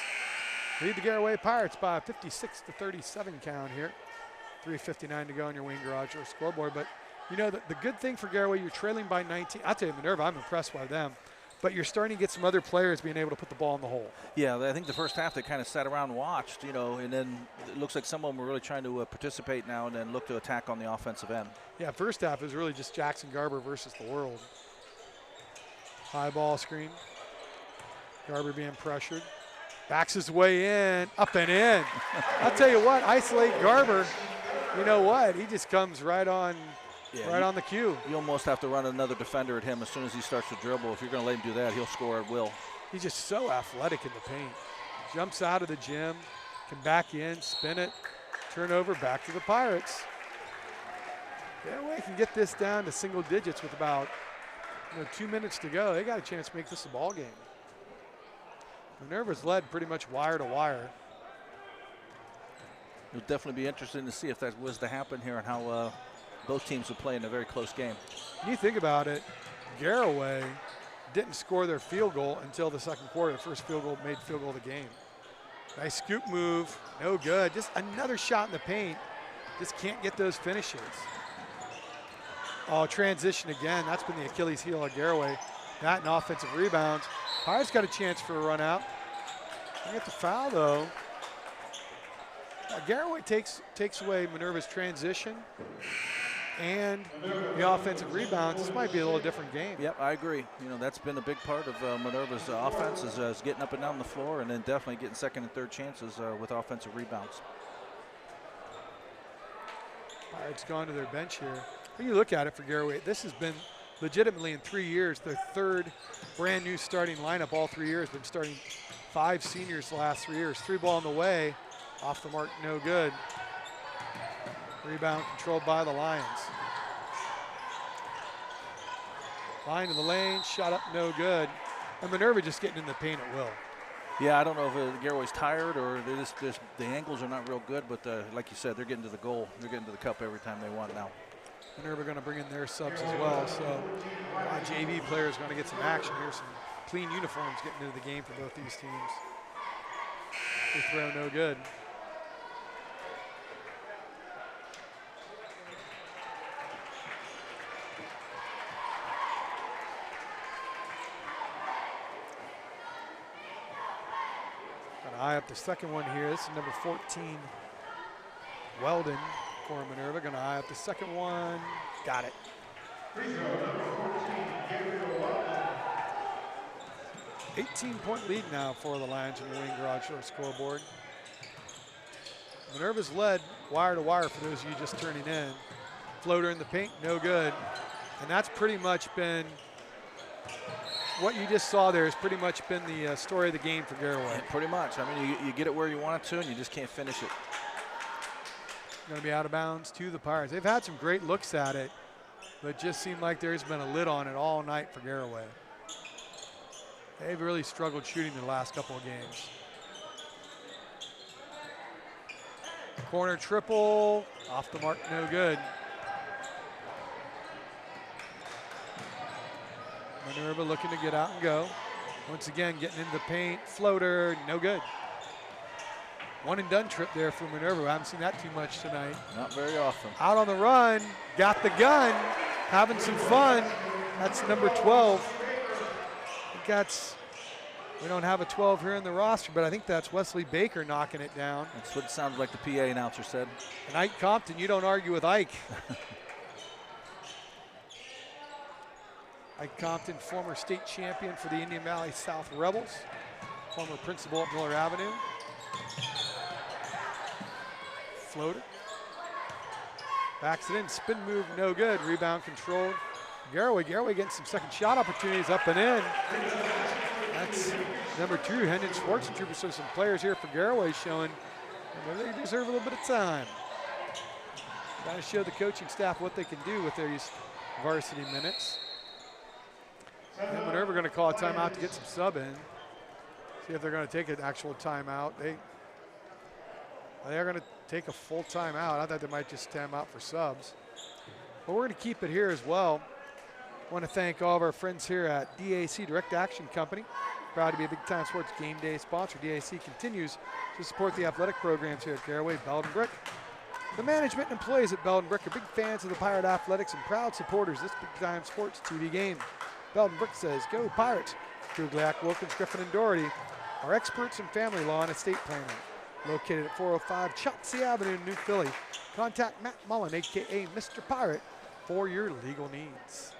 lead the Garaway Pirates by a 56-37 count here. 3:59 to go on your Wayne Garage or scoreboard. But you know, the good thing for Garaway, you're trailing by 19. I'll tell you, Minerva, I'm impressed by them. But you're starting to get some other players being able to put the ball in the hole. Yeah, I think the first half they kind of sat around and watched, you know, and then it looks like some of them are really trying to participate now and then look to attack on the offensive end. Yeah, first half is really just Jackson Garber versus the world. High ball screen. Garber being pressured. Backs his way in, up and in. I'll tell you what, isolate Garber. You know what? He just comes right on, on the cue. You almost have to run another defender at him as soon as he starts to dribble. If you're going to let him do that, he'll score at will. He's just so athletic in the paint. Jumps out of the gym, can back in, spin it, turn over, back to the Pirates. Garaway can get this down to single digits with about 2 minutes to go. They got a chance to make this a ball game. Minerva's led pretty much wire to wire. It'll definitely be interesting to see if that was to happen here and how both teams would play in a very close game. When you think about it, Garaway didn't score their field goal until the second quarter. The first made field goal of the game. Nice scoop move, no good. Just another shot in the paint. Just can't get those finishes. Oh, transition again. That's been the Achilles heel of Garaway. That and offensive rebounds. Pirates got a chance for a run out. They get the foul though. Garaway takes away Minerva's transition and the offensive rebounds. This might be a little different game. Yep, I agree. You know, that's been a big part of Minerva's offense is getting up and down the floor and then definitely getting second and third chances with offensive rebounds. Pirates gone to their bench here. When you look at it for Garaway, this has been legitimately in 3 years their third brand new starting lineup. All 3 years, been starting 5 seniors the last 3 years. 3 ball in the way, off the mark, no good. Rebound controlled by the Lions. Line to the lane, shot up, no good. And Minerva just getting in the paint at will. Yeah, I don't know if Garaway's tired or the angles are not real good, but like you said, they're getting to the goal. They're getting to the cup every time they want now. Minerva going to bring in their subs as well, so our JV players going to get some action here. Some clean uniforms getting into the game for both these teams. Free throw, no good. Got to eye up the second one here. This is number 14, Weldon for Minerva, gonna eye up the second one. Got it. 18-point lead now for the Lions in the Wayne Garage Door scoreboard. Minerva's led wire to wire for those of you just turning in. Floater in the paint, no good. And that's pretty much been, what you just saw there has pretty much been the story of the game for Garaway. Yeah, pretty much. I mean, you get it where you want it to, and you just can't finish it. Going to be out of bounds to the Pirates. They've had some great looks at it, but it just seemed like there's been a lid on it all night for Garaway. They've really struggled shooting the last couple of games. Corner triple, off the mark, no good. Minerva looking to get out and go. Once again, getting into the paint, floater, no good. One and done trip there for Minerva. I haven't seen that too much tonight. Not very often. Out on the run, got the gun, having some fun. That's number 12. I think that's, we don't have a 12 here in the roster, but I think that's Wesley Baker knocking it down. That's what it sounded like the PA announcer said. And Ike Compton, you don't argue with Ike. Ike Compton, former state champion for the Indian Valley South Rebels, former principal at Miller Avenue. Floater. Backs it in, spin move, no good. Rebound controlled. Garaway getting some second shot opportunities up and in. That's number 2, Hendon Schwarzentrooper. So some players here for Garaway showing they deserve a little bit of time. Trying to show the coaching staff what they can do with their varsity minutes. And Minerva going to call a timeout to get some sub in. See if they're going to take an actual timeout. They are going to take a full timeout. I thought they might just time out for subs. But we're going to keep it here as well. I want to thank all of our friends here at DAC Direct Action Company. Proud to be a Big Time Sports Game Day sponsor. DAC continues to support the athletic programs here at Garaway, Belden Brick. The management and employees at Belden Brick are big fans of the Pirate Athletics and proud supporters of this Big Time Sports TV game. Belden Brick says, go Pirates. Kugliak, Wilkins, Griffin, and Doherty are experts in family law and estate planning. Located at 405 Chelsea Avenue in New Philly. Contact Matt Mullen, a.k.a. Mr. Pirate, for your legal needs.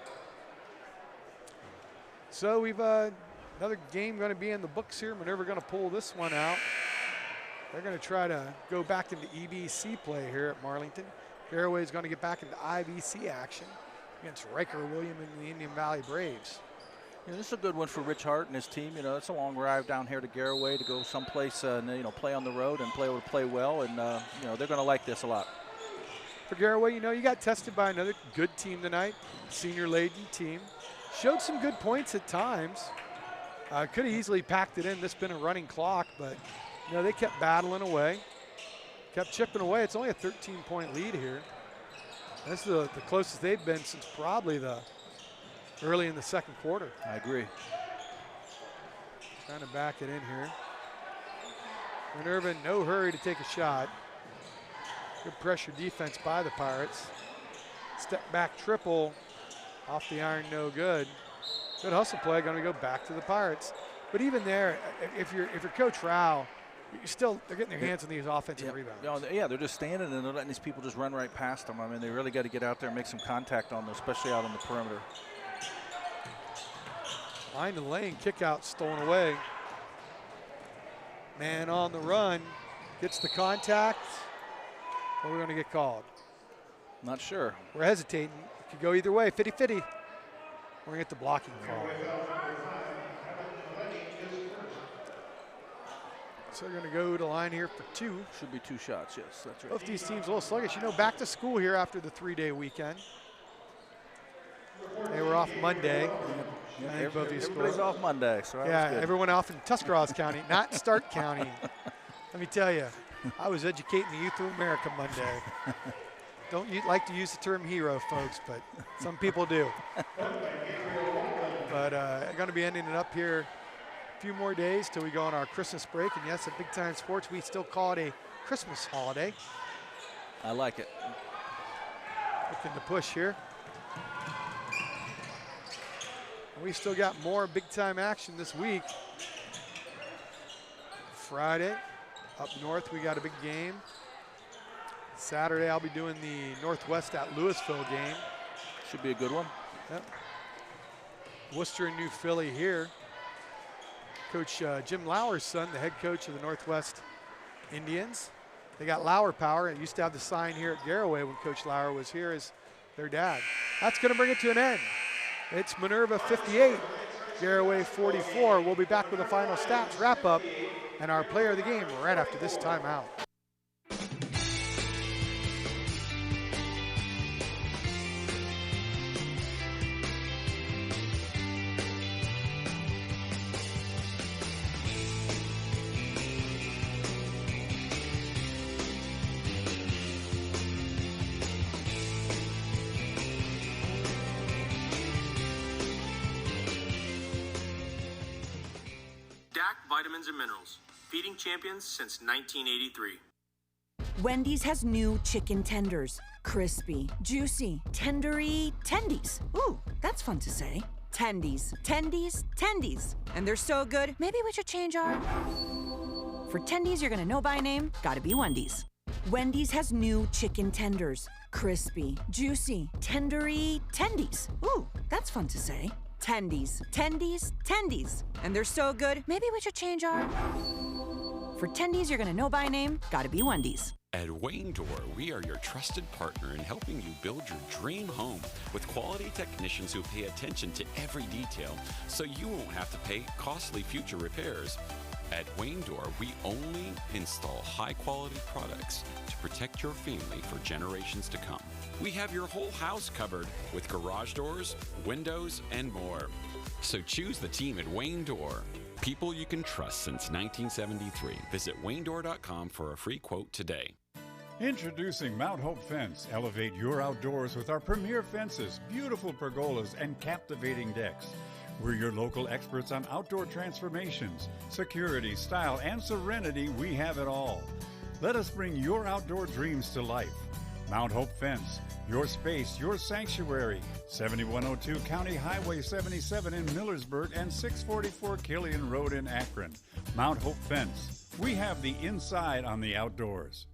So we've another game going to be in the books here. Minerva going to pull this one out. They're going to try to go back into EBC play here at Marlington. Garaway is going to get back into IVC action against Riker William and the Indian Valley Braves. Yeah, this is a good one for Rich Hart and his team. You know, it's a long drive down here to Garaway to go someplace and play on the road and play well, and they're going to like this a lot. For Garaway, you got tested by another good team tonight, senior-laden team. Showed some good points at times. Could have easily packed it in. This has been a running clock, but they kept battling away, kept chipping away. It's only a 13-point lead here. This is the closest they've been since probably the early in the second quarter. I agree. Trying to back it in here. Minerva in no hurry to take a shot. Good pressure defense by the Pirates. Step back triple off the iron, no good. Good hustle play, going to go back to the Pirates. But even there, if you're Coach Rao, they're getting their hands on these offensive rebounds. They're just standing and they're letting these people just run right past them. I mean, they really got to get out there and make some contact on them, especially out on the perimeter. Line to lane, kick out stolen away. Man on the run, gets the contact. What are we going to get called? Not sure. We're hesitating. It could go either way, 50-50. We're going to get the blocking call. So they're going to go to line here for 2. Should be 2 shots, yes, that's right. Both these teams a little sluggish. Back to school here after the 3-day weekend. They were off Monday. Yeah, everybody's off Monday, so that was good. Everyone off in Tuscarawas County, not Stark County. Let me tell you, I was educating the youth of America Monday. Don't like to use the term hero, folks, but some people do. But going to be ending it up here a few more days till we go on our Christmas break. And yes, at Big Time Sports, we still call it a Christmas holiday. I like it. Looking to push here. We still got more big time action this week. Friday, up north, we got a big game. Saturday, I'll be doing the Northwest at Louisville game. Should be a good one. Yep. Worcester and New Philly here. Coach Jim Lauer's son, the head coach of the Northwest Indians. They got Lauer Power. It used to have the sign here at Garaway when Coach Lauer was here as their dad. That's going to bring it to an end. It's Minerva 58, Garaway 44. We'll be back with the final stats wrap up and our player of the game right after this timeout. Vitamins and minerals, feeding champions since 1983. Wendy's has new chicken tenders. Crispy, juicy, tendery tendies. Ooh, that's fun to say. Tendies, tendies, tendies. And they're so good, maybe we should change our... For tendies you're gonna know by name, gotta be Wendy's. Wendy's has new chicken tenders. Crispy, juicy, tendery tendies. Ooh, that's fun to say. Tendies, tendies, tendies. And they're so good, maybe we should change our... For tendies you're gonna know by name, gotta be Wendy's. At Wayne Door, we are your trusted partner in helping you build your dream home with quality technicians who pay attention to every detail so you won't have to pay costly future repairs. At Wayne Door, we only install high-quality products to protect your family for generations to come. We have your whole house covered with garage doors, windows, and more. So choose the team at Wayne Door. People you can trust since 1973. Visit WayneDoor.com for a free quote today. Introducing Mount Hope Fence. Elevate your outdoors with our premier fences, beautiful pergolas, and captivating decks. We're your local experts on outdoor transformations, security, style, and serenity. We have it all. Let us bring your outdoor dreams to life. Mount Hope Fence, your space, your sanctuary. 7102 County Highway 77 in Millersburg and 644 Killian Road in Akron. Mount Hope Fence. We have the inside on the outdoors.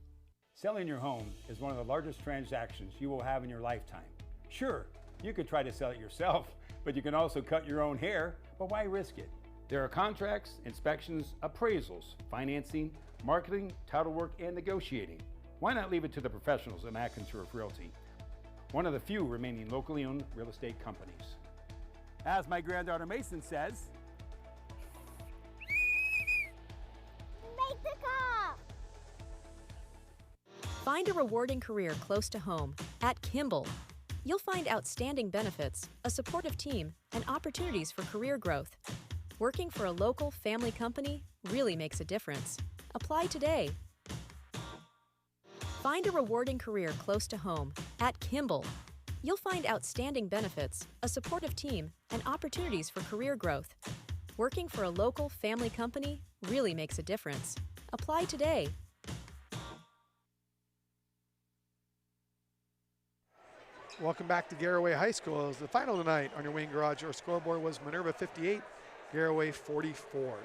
Selling your home is one of the largest transactions you will have in your lifetime. Sure, you could try to sell it yourself, but you can also cut your own hair, but why risk it? There are contracts, inspections, appraisals, financing, marketing, title work, and negotiating. Why not leave it to the professionals at McIntyre Realty, one of the few remaining locally owned real estate companies? As my granddaughter Mason says, make the call! Find a rewarding career close to home at Kimball. You'll find outstanding benefits, a supportive team, and opportunities for career growth. Working for a local family company really makes a difference. Apply today. Find a rewarding career close to home at Kimball. You'll find outstanding benefits, a supportive team, and opportunities for career growth. Working for a local family company really makes a difference. Apply today. Welcome back to Garaway High School. As the final tonight on your Wayne Garage Door scoreboard was Minerva 58, Garaway 44.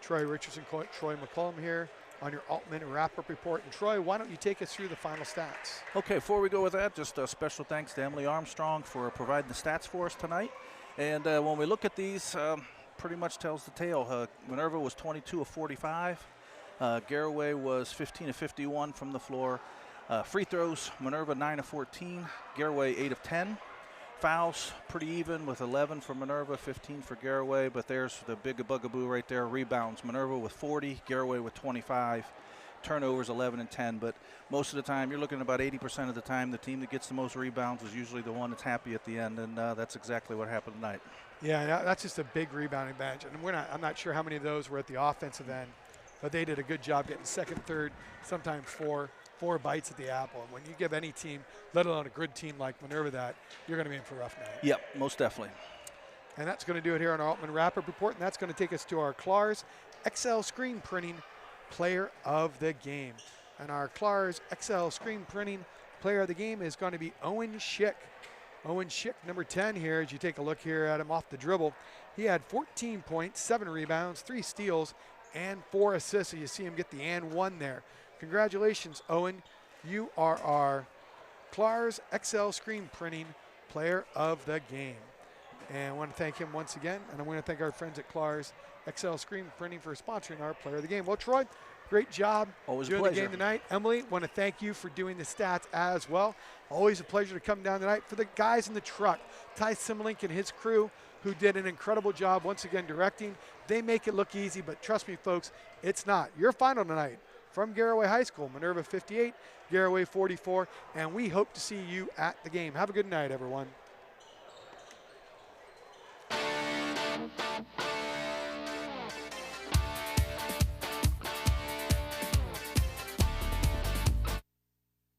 Troy Richardson, Troy McCollum here on your Altman wrap-up report. And Troy, why don't you take us through the final stats? Okay, before we go with that, just a special thanks to Emily Armstrong for providing the stats for us tonight. And when we look at these, pretty much tells the tale. Minerva was 22 of 45. Garaway was 15 of 51 from the floor. Free throws, Minerva 9 of 14, Garaway 8 of 10. Fouls, pretty even with 11 for Minerva, 15 for Garaway, but there's the big bugaboo right there. Rebounds, Minerva with 40, Garaway with 25. Turnovers, 11 and 10, but most of the time, you're looking at about 80% of the time, the team that gets the most rebounds is usually the one that's happy at the end, and that's exactly what happened tonight. Yeah, that's just a big rebounding advantage, and I'm not sure how many of those were at the offensive end, but they did a good job getting second, third, sometimes four bites at the apple. And when you give any team, let alone a good team like Minerva, that, you're going to be in for a rough night. Yep, most definitely. And that's going to do it here on our Altman Wrap-Up Report, and that's going to take us to our Klars XL Screen Printing Player of the Game. And our Klars XL Screen Printing Player of the Game is going to be Owen Schick. Owen Schick, number 10 here, as you take a look here at him off the dribble. He had 14 points, 7 rebounds, 3 steals, and 4 assists. So you see him get the and one there. Congratulations, Owen. you are our Clar's XL Screen Printing Player of the Game. And I want to thank him once again, and I want to thank our friends at Clar's XL Screen Printing for sponsoring our Player of the Game. Well, Troy, great job Always doing a pleasure. the game tonight. Emily, want to thank you for doing the stats as well. Always a pleasure to come down tonight. For the guys in the truck, Ty Simlink and his crew, who did an incredible job once again directing. They make it look easy, but trust me, folks, it's not. Your final tonight from Garaway High School, Minerva 58, Garaway 44, and we hope to see you at the game. Have a good night, everyone.